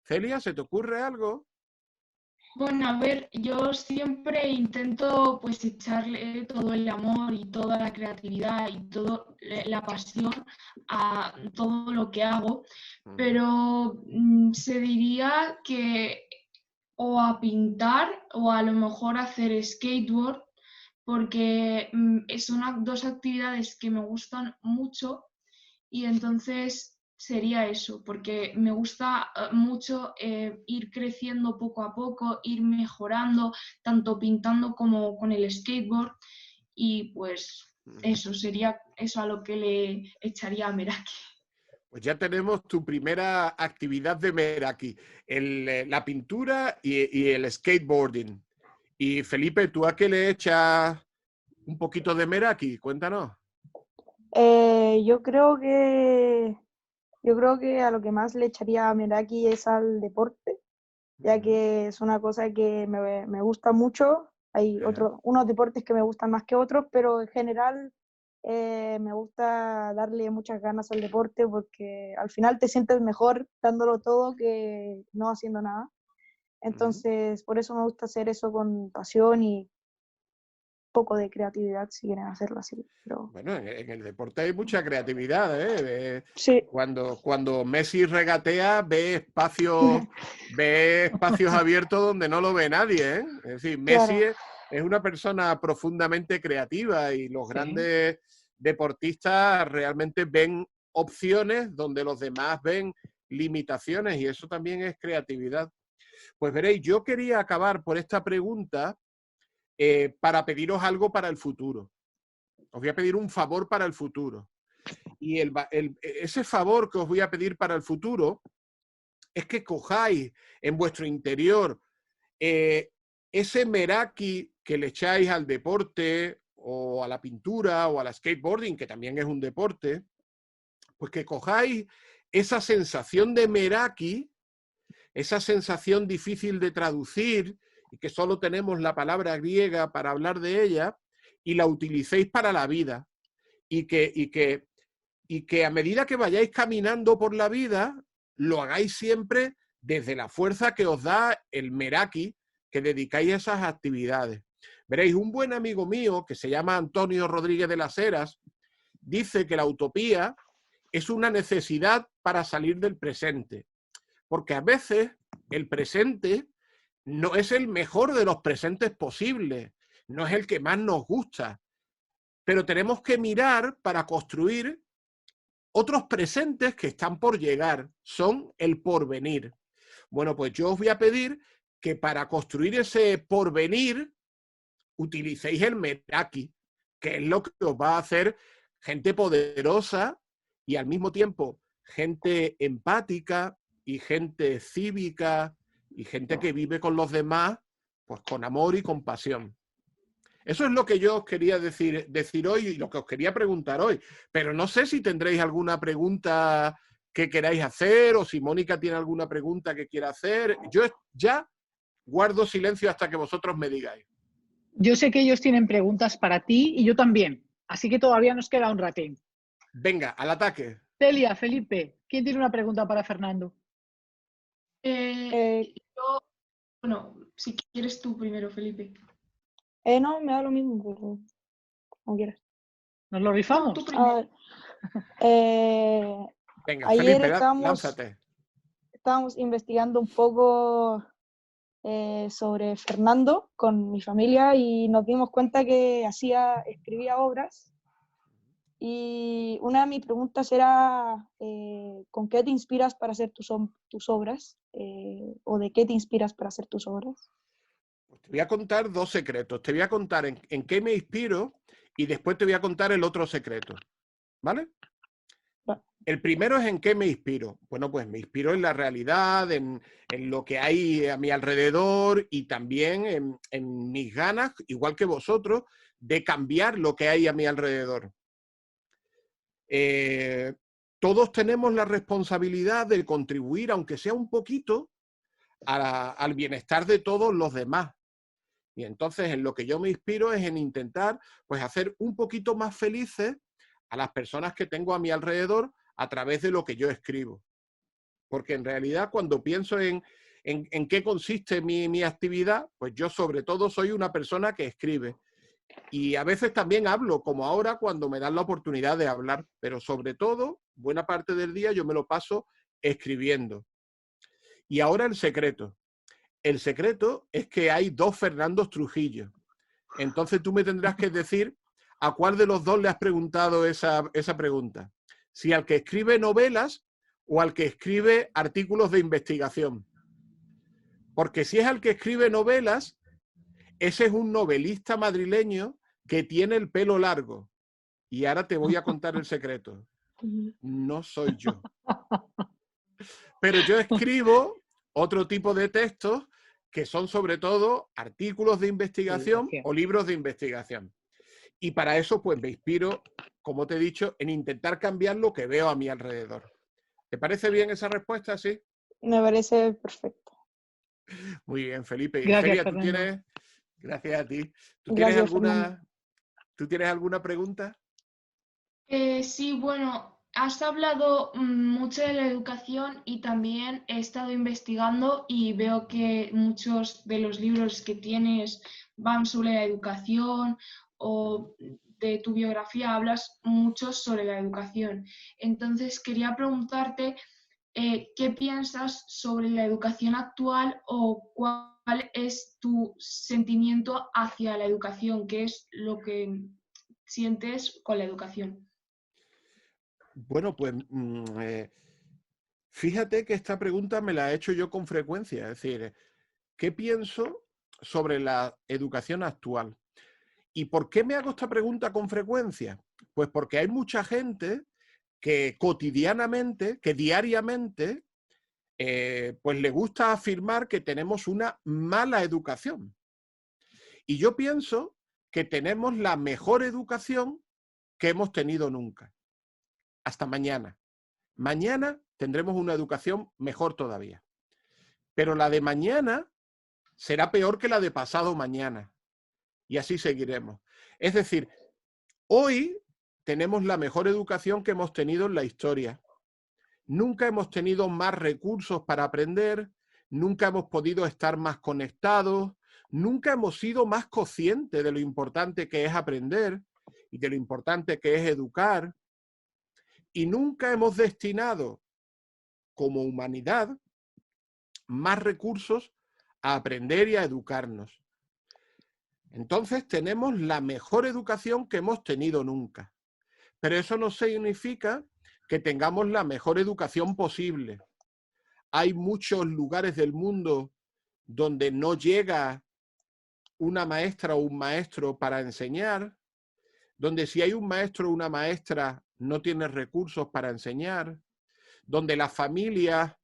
Celia, ¿se te ocurre algo?
Bueno, a ver, yo siempre intento pues echarle todo el amor y toda la creatividad y toda la pasión a todo lo que hago, pero se diría que o a pintar o a lo mejor hacer skateboard, porque son dos actividades que me gustan mucho y entonces sería eso, porque me gusta mucho ir creciendo poco a poco, ir mejorando, tanto pintando como con el skateboard, y pues eso sería eso a lo que le echaría a Meraki.
Pues ya tenemos tu primera actividad de Meraki, la pintura y el skateboarding. Y Felipe, ¿tú a qué le echas un poquito de Meraki? Cuéntanos.
Yo creo que a lo que más le echaría a Meraki es al deporte, ya que es una cosa que me gusta mucho. Hay unos deportes que me gustan más que otros, pero en general me gusta darle muchas ganas al deporte porque al final te sientes mejor dándolo todo que no haciendo nada. Entonces, por eso me gusta hacer eso con pasión y poco de creatividad si quieren hacerlo así. Pero...
Bueno, en el deporte hay mucha creatividad, ¿eh?
Sí.
Cuando Messi regatea, ve espacios abiertos donde no lo ve nadie, ¿eh? Es decir, Messi es una persona profundamente creativa y los grandes deportistas realmente ven opciones donde los demás ven limitaciones y eso también es creatividad. Pues veréis, yo quería acabar por esta pregunta para pediros algo para el futuro. Os voy a pedir un favor para el futuro. Y ese favor que os voy a pedir para el futuro es que cojáis en vuestro interior ese Meraki que le echáis al deporte o a la pintura o al skateboarding, que también es un deporte, pues que cojáis esa sensación de Meraki esa sensación difícil de traducir y que solo tenemos la palabra griega para hablar de ella y la utilicéis para la vida y que a medida que vayáis caminando por la vida lo hagáis siempre desde la fuerza que os da el meraki que dedicáis a esas actividades. Veréis, un buen amigo mío que se llama Antonio Rodríguez de las Heras dice que la utopía es una necesidad para salir del presente, porque a veces el presente no es el mejor de los presentes posibles, no es el que más nos gusta, pero tenemos que mirar para construir otros presentes que están por llegar, son el porvenir. Bueno, pues yo os voy a pedir que para construir ese porvenir utilicéis el meraki, que es lo que os va a hacer gente poderosa y al mismo tiempo gente empática y gente cívica y gente que vive con los demás, pues con amor y compasión. Eso es lo que yo os quería decir hoy y lo que os quería preguntar hoy. Pero no sé si tendréis alguna pregunta que queráis hacer o si Mónica tiene alguna pregunta que quiera hacer. Yo ya guardo silencio hasta que vosotros me digáis.
Yo sé que ellos tienen preguntas para ti y yo también. Así que todavía nos queda un ratín.
Venga, al ataque.
Celia, Felipe, ¿quién tiene una pregunta para Fernando?
Yo, bueno, si quieres tú primero, Felipe.
No, me da lo mismo, pero como quieras.
¿Nos lo rifamos?
No, tú primero.
Venga,
Ayer
Felipe, lánzate.
Estábamos investigando un poco sobre Fernando con mi familia y nos dimos cuenta que escribía obras. Y una de mis preguntas era, ¿con qué te inspiras para hacer tus obras? ¿O de qué te inspiras para hacer tus obras?
Pues te voy a contar dos secretos. Te voy a contar en qué me inspiro y después te voy a contar el otro secreto. ¿Vale? El primero es en qué me inspiro. Bueno, pues me inspiro en la realidad, en lo que hay a mi alrededor y también en mis ganas, igual que vosotros, de cambiar lo que hay a mi alrededor. Todos tenemos la responsabilidad de contribuir, aunque sea un poquito, al bienestar de todos los demás. Y entonces en lo que yo me inspiro es en intentar pues hacer un poquito más felices a las personas que tengo a mi alrededor a través de lo que yo escribo. Porque en realidad cuando pienso en qué consiste mi actividad, pues yo sobre todo soy una persona que escribe. Y a veces también hablo, como ahora cuando me dan la oportunidad de hablar, pero sobre todo, buena parte del día yo me lo paso escribiendo. Y ahora el secreto. El secreto es que hay dos Fernandos Trujillo. Entonces tú me tendrás que decir a cuál de los dos le has preguntado esa pregunta. Si al que escribe novelas o al que escribe artículos de investigación. Porque si es al que escribe novelas, ese es un novelista madrileño que tiene el pelo largo. Y ahora te voy a contar el secreto. No soy yo. Pero yo escribo otro tipo de textos que son sobre todo artículos de investigación o libros de investigación. Y para eso pues me inspiro, como te he dicho, en intentar cambiar lo que veo a mi alrededor. ¿Te parece bien esa respuesta? ¿Sí?
Me parece perfecto.
Muy bien, Felipe. Y
Gracias,
Celia, ¿tú tienes? Gracias a ti. ¿Tú tienes alguna pregunta?
Sí, bueno, has hablado mucho de la educación y también he estado investigando y veo que muchos de los libros que tienes van sobre la educación o de tu biografía hablas mucho sobre la educación. Entonces quería preguntarte ¿qué piensas sobre la educación actual o cuál es tu sentimiento hacia la educación? ¿Qué es lo que sientes con la educación?
Bueno, pues fíjate que esta pregunta me la he hecho yo con frecuencia. Es decir, ¿qué pienso sobre la educación actual? ¿Y por qué me hago esta pregunta con frecuencia? Pues porque hay mucha gente que cotidianamente, que diariamente, pues le gusta afirmar que tenemos una mala educación. Y yo pienso que tenemos la mejor educación que hemos tenido nunca. Hasta mañana. Mañana tendremos una educación mejor todavía. pero la de mañana será peor que la de pasado mañana. Y así seguiremos. Es decir, hoy tenemos la mejor educación que hemos tenido en la historia. Nunca hemos tenido más recursos para aprender, nunca hemos podido estar más conectados, nunca hemos sido más conscientes de lo importante que es aprender y de lo importante que es educar. Y nunca hemos destinado, como humanidad, más recursos a aprender y a educarnos. Entonces tenemos la mejor educación que hemos tenido nunca. Pero eso no significa que tengamos la mejor educación posible. Hay muchos lugares del mundo donde no llega una maestra o un maestro para enseñar, donde si hay un maestro o una maestra no tiene recursos para enseñar, donde las familias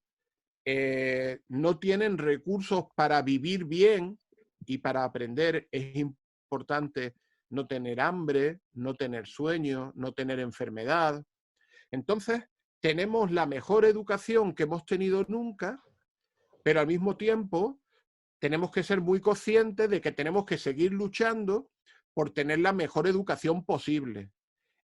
no tienen recursos para vivir bien y para aprender. Es importante no tener hambre, no tener sueño, no tener enfermedad. Entonces, tenemos la mejor educación que hemos tenido nunca, pero al mismo tiempo tenemos que ser muy conscientes de que tenemos que seguir luchando por tener la mejor educación posible.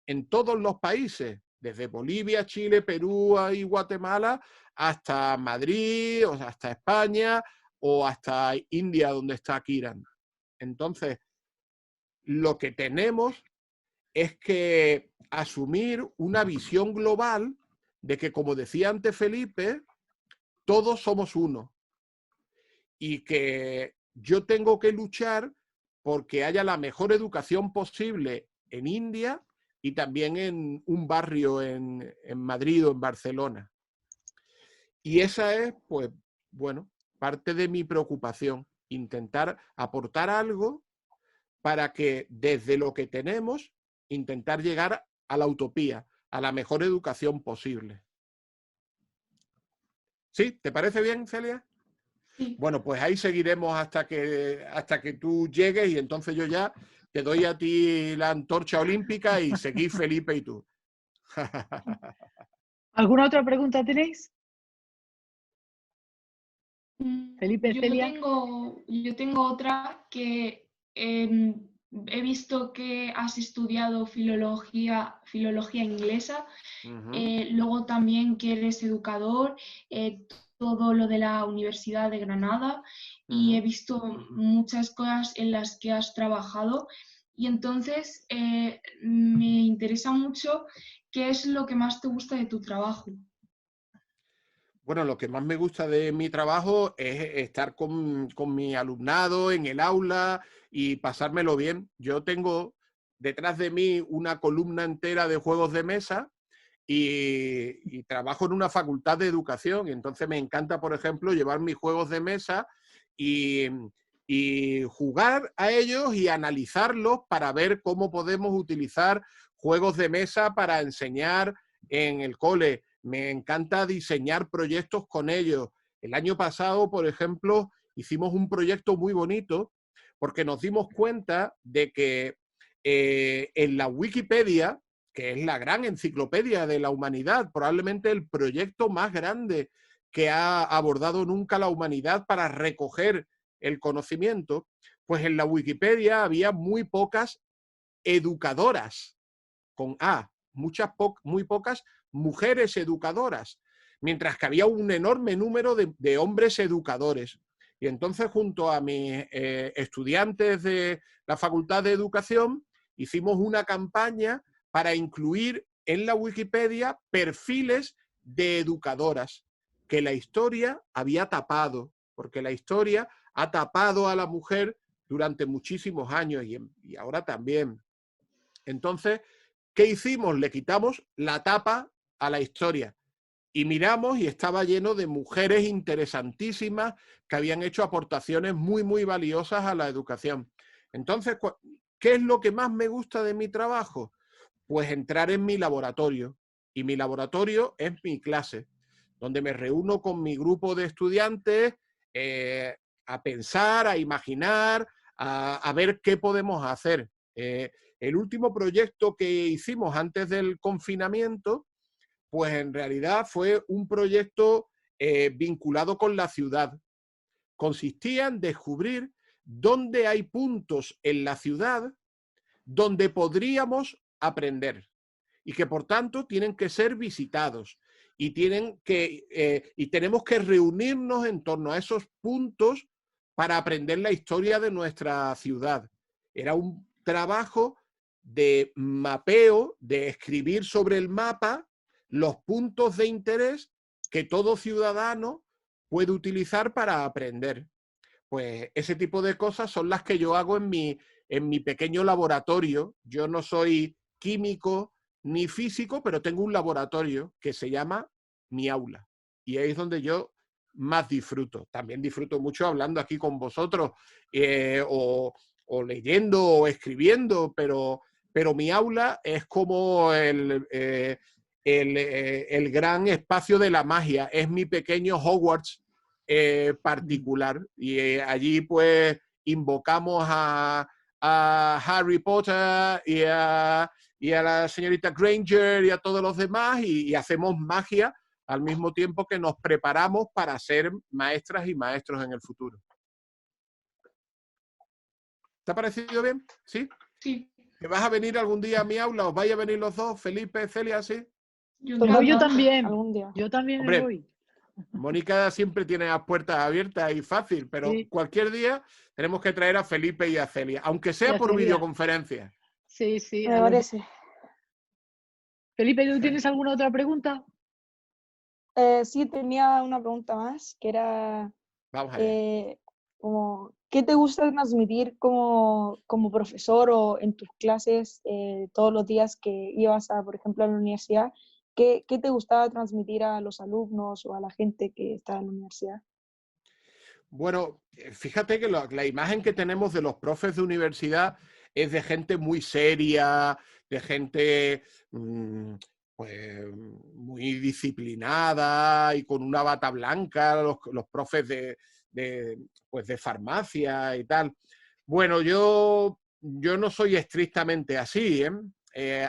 En todos los países, desde Bolivia, Chile, Perú y Guatemala, hasta Madrid, o hasta España, o hasta India, donde está Kiran. Entonces, lo que tenemos es que asumir una visión global de que, como decía antes Felipe, todos somos uno. Y que yo tengo que luchar porque haya la mejor educación posible en India y también en un barrio en Madrid o en Barcelona. Y esa es, pues, bueno, parte de mi preocupación, intentar aportar algo para que desde lo que tenemos, intentar llegar a la utopía, a la mejor educación posible. ¿Sí? ¿Te parece bien, Celia?
Sí.
Bueno, pues ahí seguiremos hasta que tú llegues y entonces yo ya te doy a ti la antorcha olímpica y seguís Felipe y tú.
¿Alguna otra pregunta tenéis? Felipe, Celia.
Yo tengo otra que he visto que has estudiado filología inglesa, luego también que eres educador, todo lo de la Universidad de Granada, y he visto muchas cosas en las que has trabajado, y entonces me interesa mucho qué es lo que más te gusta de tu trabajo.
Bueno, lo que más me gusta de mi trabajo es estar con mi alumnado en el aula y pasármelo bien. Yo tengo detrás de mí una columna entera de juegos de mesa y trabajo en una facultad de educación. Y entonces me encanta, por ejemplo, llevar mis juegos de mesa y jugar a ellos y analizarlos para ver cómo podemos utilizar juegos de mesa para enseñar en el cole. Me encanta diseñar proyectos con ellos. El año pasado, por ejemplo, hicimos un proyecto muy bonito porque nos dimos cuenta de que en la Wikipedia, que es la gran enciclopedia de la humanidad, probablemente el proyecto más grande que ha abordado nunca la humanidad para recoger el conocimiento, pues en la Wikipedia había muy pocas educadoras, con A, muy pocas mujeres educadoras, mientras que había un enorme número de hombres educadores. Y entonces, junto a mis estudiantes de la Facultad de Educación, hicimos una campaña para incluir en la Wikipedia perfiles de educadoras que la historia había tapado, porque la historia ha tapado a la mujer durante muchísimos años y ahora también. Entonces, ¿qué hicimos? Le quitamos la tapa a la historia y miramos y estaba lleno de mujeres interesantísimas que habían hecho aportaciones muy, muy valiosas a la educación. Entonces, ¿qué es lo que más me gusta de mi trabajo? Pues entrar en mi laboratorio. Y mi laboratorio es mi clase, donde me reúno con mi grupo de estudiantes a pensar, a imaginar, a ver qué podemos hacer. El último proyecto que hicimos antes del confinamiento, pues en realidad fue un proyecto vinculado con la ciudad. consistía en descubrir dónde hay puntos en la ciudad donde podríamos aprender y que por tanto tienen que ser visitados y tenemos que reunirnos en torno a esos puntos para aprender la historia de nuestra ciudad. Era un trabajo de mapeo, de escribir sobre el mapa los puntos de interés que todo ciudadano puede utilizar para aprender. Pues ese tipo de cosas son las que yo hago en mi pequeño laboratorio. Yo no soy químico ni físico, pero tengo un laboratorio que se llama mi aula. Y ahí es donde yo más disfruto. También disfruto mucho hablando aquí con vosotros, o leyendo o escribiendo, pero mi aula es como el gran espacio de la magia. Es mi pequeño Hogwarts particular. Y allí pues invocamos a Harry Potter y a la señorita Granger y a todos los demás y hacemos magia al mismo tiempo que nos preparamos para ser maestras y maestros en el futuro. ¿Te ha parecido bien? ¿Sí?
Sí.
¿Que vas a venir algún día a mi aula? ¿Os vais a venir los dos? Felipe, Celia, ¿sí?
Yo también.
Algún día.
Yo también
Hombre,
voy.
Mónica siempre tiene las puertas abiertas y fácil, pero
Sí.
cualquier día tenemos que traer a Felipe y a Celia, aunque sea por
Celia.
videoconferencia.
Sí, sí.
Me parece.
Felipe, ¿tú tienes alguna otra pregunta?
Sí, tenía una pregunta más, que era
Vamos allá.
como, ¿qué te gusta transmitir como profesor o en tus clases todos los días que ibas por ejemplo, a la universidad? ¿Qué te gustaba transmitir a los alumnos o a la gente que está en la universidad?
Bueno, fíjate que la imagen que tenemos de los profes de universidad es de gente muy seria, de gente pues, muy disciplinada y con una bata blanca, los profes pues de farmacia y tal. Bueno, yo no soy estrictamente así,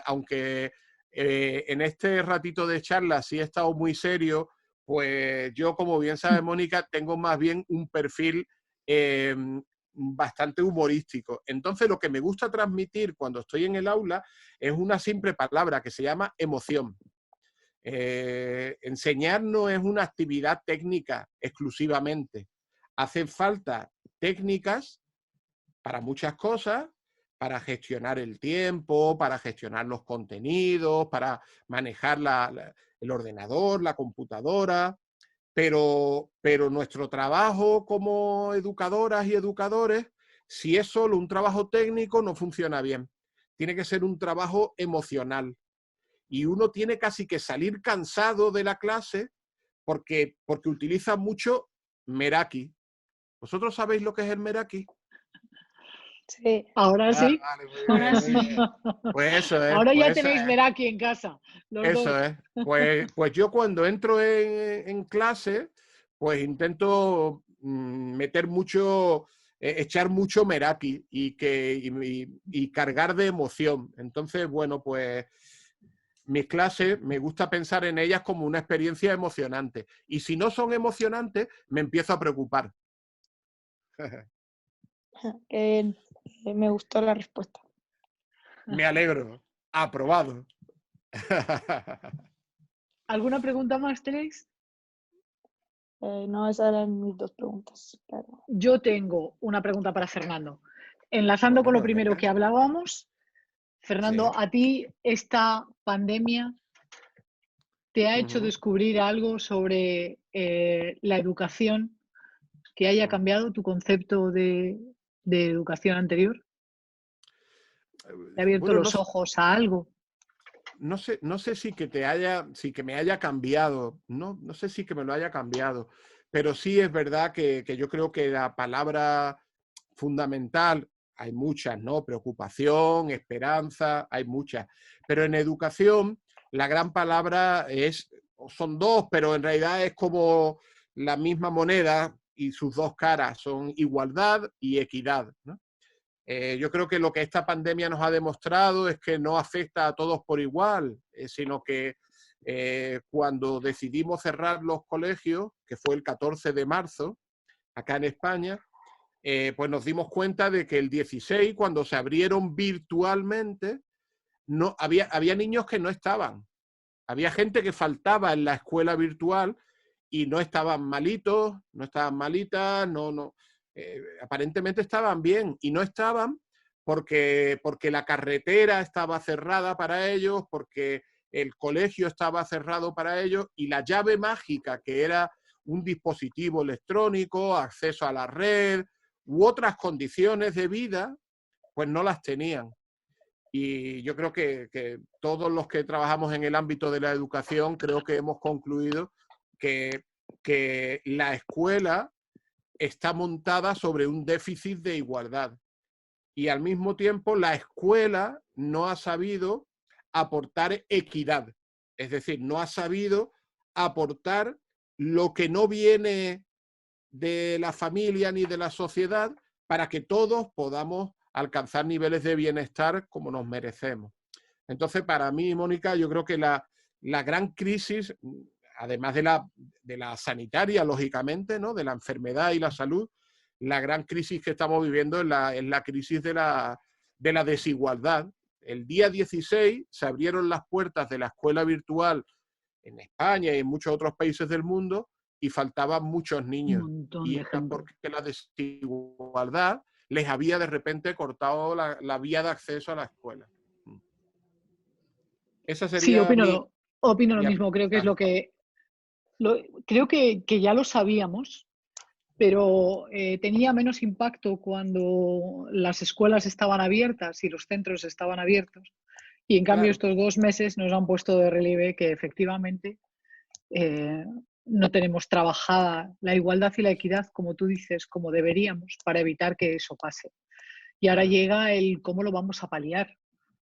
aunque en este ratito de charla sí he estado muy serio. Pues yo, como bien sabe Mónica, tengo más bien un perfil bastante humorístico. Entonces, lo que me gusta transmitir cuando estoy en el aula es una simple palabra que se llama emoción. Enseñar no es una actividad técnica exclusivamente. Hacen falta técnicas para muchas cosas, para gestionar el tiempo, para gestionar los contenidos, para manejar el ordenador, la computadora, pero nuestro trabajo como educadoras y educadores, si es solo un trabajo técnico, no funciona bien. Tiene que ser un trabajo emocional. Y uno tiene casi que salir cansado de la clase porque utiliza mucho Meraki. ¿Vosotros sabéis lo que es el Meraki?
Sí.
Ahora sí.
Vale, muy
Ahora
bien,
sí.
muy bien. Pues eso es.
Ahora ya
pues eso
tenéis
es.
Meraki en casa. Los
Eso
dos.
es. Pues yo cuando entro en clase, pues intento meter mucho, echar mucho Meraki y cargar de emoción. Entonces, bueno, pues mis clases me gusta pensar en ellas como una experiencia emocionante. Y si no son emocionantes, me empiezo a preocupar.
Me gustó la respuesta.
Me alegro. Aprobado.
¿Alguna pregunta más tenéis?
No, esas eran mis dos preguntas. Claro.
Yo tengo una pregunta para Fernando. Enlazando con lo
Bueno,
primero
venga.
que hablábamos, Fernando,
Sí.
¿a ti esta pandemia te ha hecho
Ujú.
descubrir algo sobre la educación que haya cambiado tu concepto de educación anterior? ¿Te ha abierto
Bueno,
los ojos a algo?
no sé si que me haya cambiado, no sé si que me lo haya cambiado, pero sí es verdad que yo creo que la palabra fundamental, hay muchas, ¿no? Preocupación, esperanza, hay muchas, pero en educación la gran palabra son dos, pero en realidad es como la misma moneda y sus dos caras, son igualdad y equidad, ¿no? Yo creo que lo que esta pandemia nos ha demostrado es que no afecta a todos por igual, sino que cuando decidimos cerrar los colegios, que fue el 14 de marzo, acá en España, pues nos dimos cuenta de que el 16, cuando se abrieron virtualmente, no, había niños que no estaban. Había gente que faltaba en la escuela virtual y no estaban malitos, no estaban malitas, aparentemente estaban bien y no estaban porque la carretera estaba cerrada para ellos, porque el colegio estaba cerrado para ellos y la llave mágica, que era un dispositivo electrónico, acceso a la red u otras condiciones de vida, pues no las tenían. Y yo creo que todos los que trabajamos en el ámbito de la educación creo que hemos concluido que la escuela está montada sobre un déficit de igualdad. Y al mismo tiempo la escuela no ha sabido aportar equidad. Es decir, no ha sabido aportar lo que no viene de la familia ni de la sociedad para que todos podamos alcanzar niveles de bienestar como nos merecemos. Entonces, para mí, Mónica, yo creo que la gran crisis, además de la sanitaria, lógicamente, ¿no?, de la enfermedad y la salud, la gran crisis que estamos viviendo es la crisis de la desigualdad. El día 16 se abrieron las puertas de la escuela virtual en España y en muchos otros países del mundo y faltaban muchos niños. Y era porque la desigualdad les había de repente cortado la vía de acceso a la escuela. Esa sería
sí, opino lo mismo. Creo que es
creo
que ya lo sabíamos, pero tenía menos impacto cuando las escuelas estaban abiertas y los centros estaban abiertos. Y en cambio estos 2 meses nos han puesto de relieve que efectivamente no tenemos trabajada la igualdad y la equidad, como tú dices, como deberíamos, para evitar que eso pase. Y ahora llega el cómo lo vamos a paliar,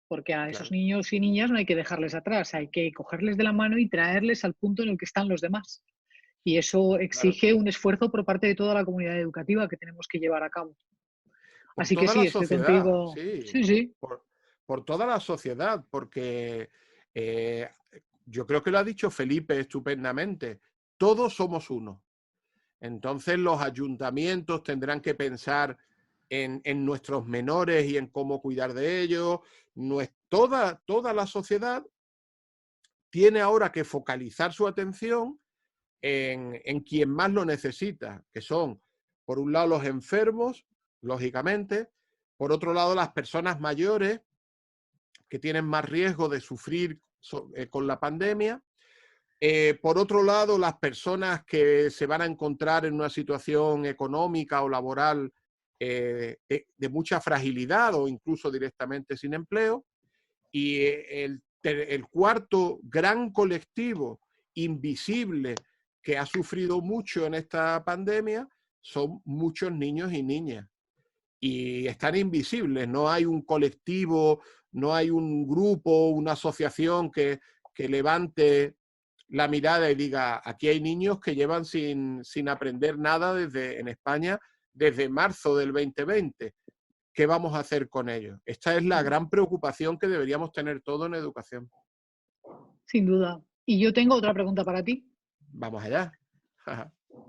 porque a esos niños y niñas no hay que dejarles atrás, hay que cogerles de la mano y traerles al punto en el que están los demás. Y eso exige un esfuerzo por parte de toda la comunidad educativa que tenemos que llevar a cabo. Así que sí, estoy contigo. Sí.
Por toda la sociedad, porque yo creo que lo ha dicho Felipe estupendamente, todos somos uno. Entonces los ayuntamientos tendrán que pensar en nuestros menores y en cómo cuidar de ellos. Toda la sociedad tiene ahora que focalizar su atención en quien más lo necesita, que son, por un lado, los enfermos, lógicamente, por otro lado, las personas mayores que tienen más riesgo de sufrir con la pandemia, por otro lado, las personas que se van a encontrar en una situación económica o laboral de mucha fragilidad o incluso directamente sin empleo, y el cuarto gran colectivo invisible que ha sufrido mucho en esta pandemia son muchos niños y niñas. Y están invisibles, no hay un colectivo, no hay un grupo, una asociación que levante la mirada y diga, aquí hay niños que llevan sin aprender nada en España desde marzo del 2020. ¿Qué vamos a hacer con ellos? Esta es la gran preocupación que deberíamos tener todos en educación.
Sin duda. Y yo tengo otra pregunta para ti.
Vamos allá.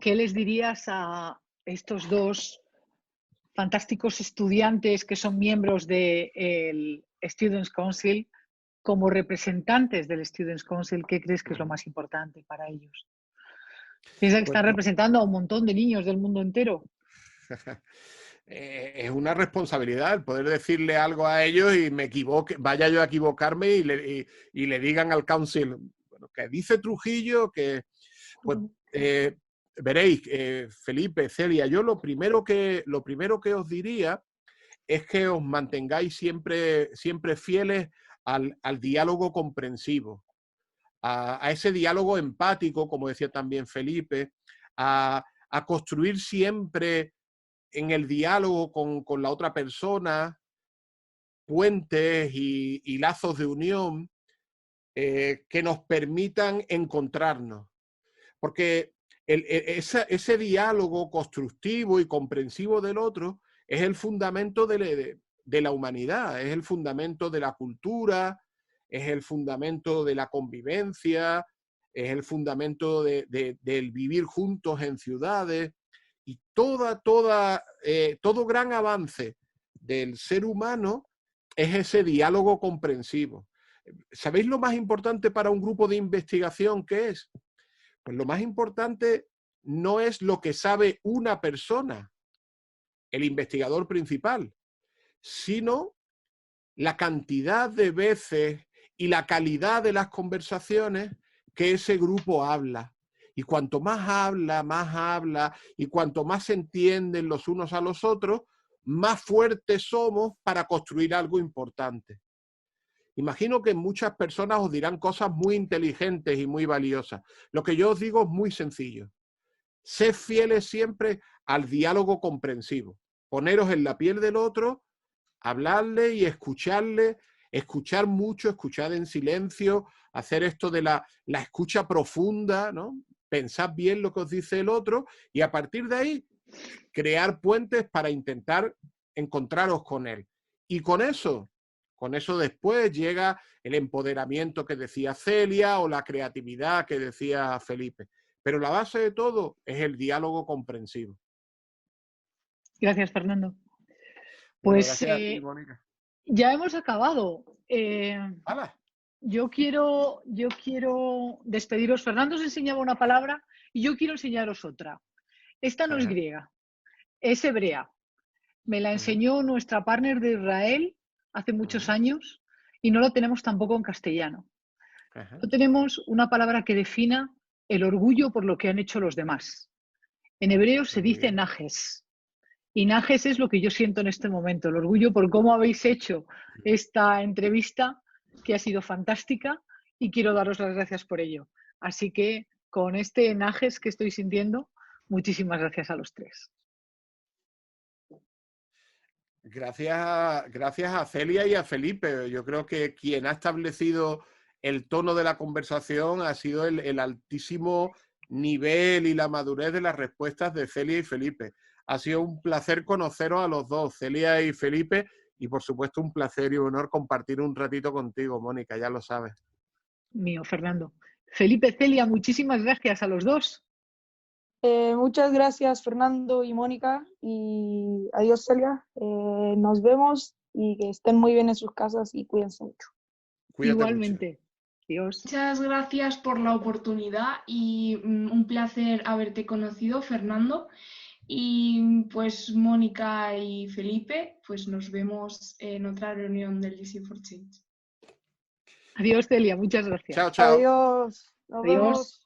¿Qué les dirías a estos 2 fantásticos estudiantes que son miembros del Students' Council como representantes del Students' Council? ¿Qué crees que es lo más importante para ellos? ¿Piensas que están representando a un montón de niños del mundo entero?
Es una responsabilidad el poder decirle algo a ellos y me equivoque, vaya yo a equivocarme y le digan al council, bueno, que dice Trujillo que, pues, veréis, Felipe, Celia, yo lo primero que os diría es que os mantengáis siempre fieles al diálogo comprensivo, a ese diálogo empático, como decía también Felipe, a construir siempre en el diálogo con la otra persona puentes y lazos de unión que nos permitan encontrarnos. Porque ese diálogo constructivo y comprensivo del otro es el fundamento de la humanidad, es el fundamento de la cultura, es el fundamento de la convivencia, es el fundamento del vivir juntos en ciudades. Y todo gran avance del ser humano es ese diálogo comprensivo. ¿Sabéis lo más importante para un grupo de investigación qué es? Pues lo más importante no es lo que sabe una persona, el investigador principal, sino la cantidad de veces y la calidad de las conversaciones que ese grupo habla. Y cuanto más habla, y cuanto más se entienden los unos a los otros, más fuertes somos para construir algo importante. Imagino que muchas personas os dirán cosas muy inteligentes y muy valiosas. Lo que yo os digo es muy sencillo. Sed fieles siempre al diálogo comprensivo. Poneros en la piel del otro, hablarle y escucharle, escuchar mucho, escuchar en silencio, hacer esto de la escucha profunda, ¿no? Pensad bien lo que os dice el otro y a partir de ahí crear puentes para intentar encontraros con él. Y con eso después llega el empoderamiento que decía Celia o la creatividad que decía Felipe. Pero la base de todo es el diálogo comprensivo.
Gracias, Fernando.
Bueno,
Pues
gracias a ti, Mónica.
ya hemos acabado.
¡Hala!
Yo quiero despediros. Fernando os enseñaba una palabra y yo quiero enseñaros otra. Esta no es griega, es hebrea. Me la enseñó nuestra partner de Israel hace muchos años y no lo tenemos tampoco en castellano. No tenemos una palabra que defina el orgullo por lo que han hecho los demás. En hebreo se dice najes. Y najes es lo que yo siento en este momento, el orgullo por cómo habéis hecho esta entrevista, que ha sido fantástica, y quiero daros las gracias por ello. Así que con este najes que estoy sintiendo, muchísimas gracias a los tres.
Gracias a Celia y a Felipe. Yo creo que quien ha establecido el tono de la conversación ha sido el altísimo nivel y la madurez de las respuestas de Celia y Felipe. Ha sido un placer conoceros a los dos, Celia y Felipe, y por supuesto un placer y un honor compartir un ratito contigo, Mónica, ya lo sabes.
Mío, Fernando. Felipe, Celia, muchísimas gracias a los dos.
Muchas gracias, Fernando y Mónica, y adiós, Celia. Nos vemos y que estén muy bien en sus casas y cuídense mucho.
Cuídate
Igualmente.
Mucho.
Adiós.
Muchas gracias por la oportunidad y un placer haberte conocido, Fernando. Y pues Mónica y Felipe, pues nos vemos en otra reunión del DC for Change.
Adiós, Celia. Muchas gracias.
Chao, chao.
Adiós. Nos vemos.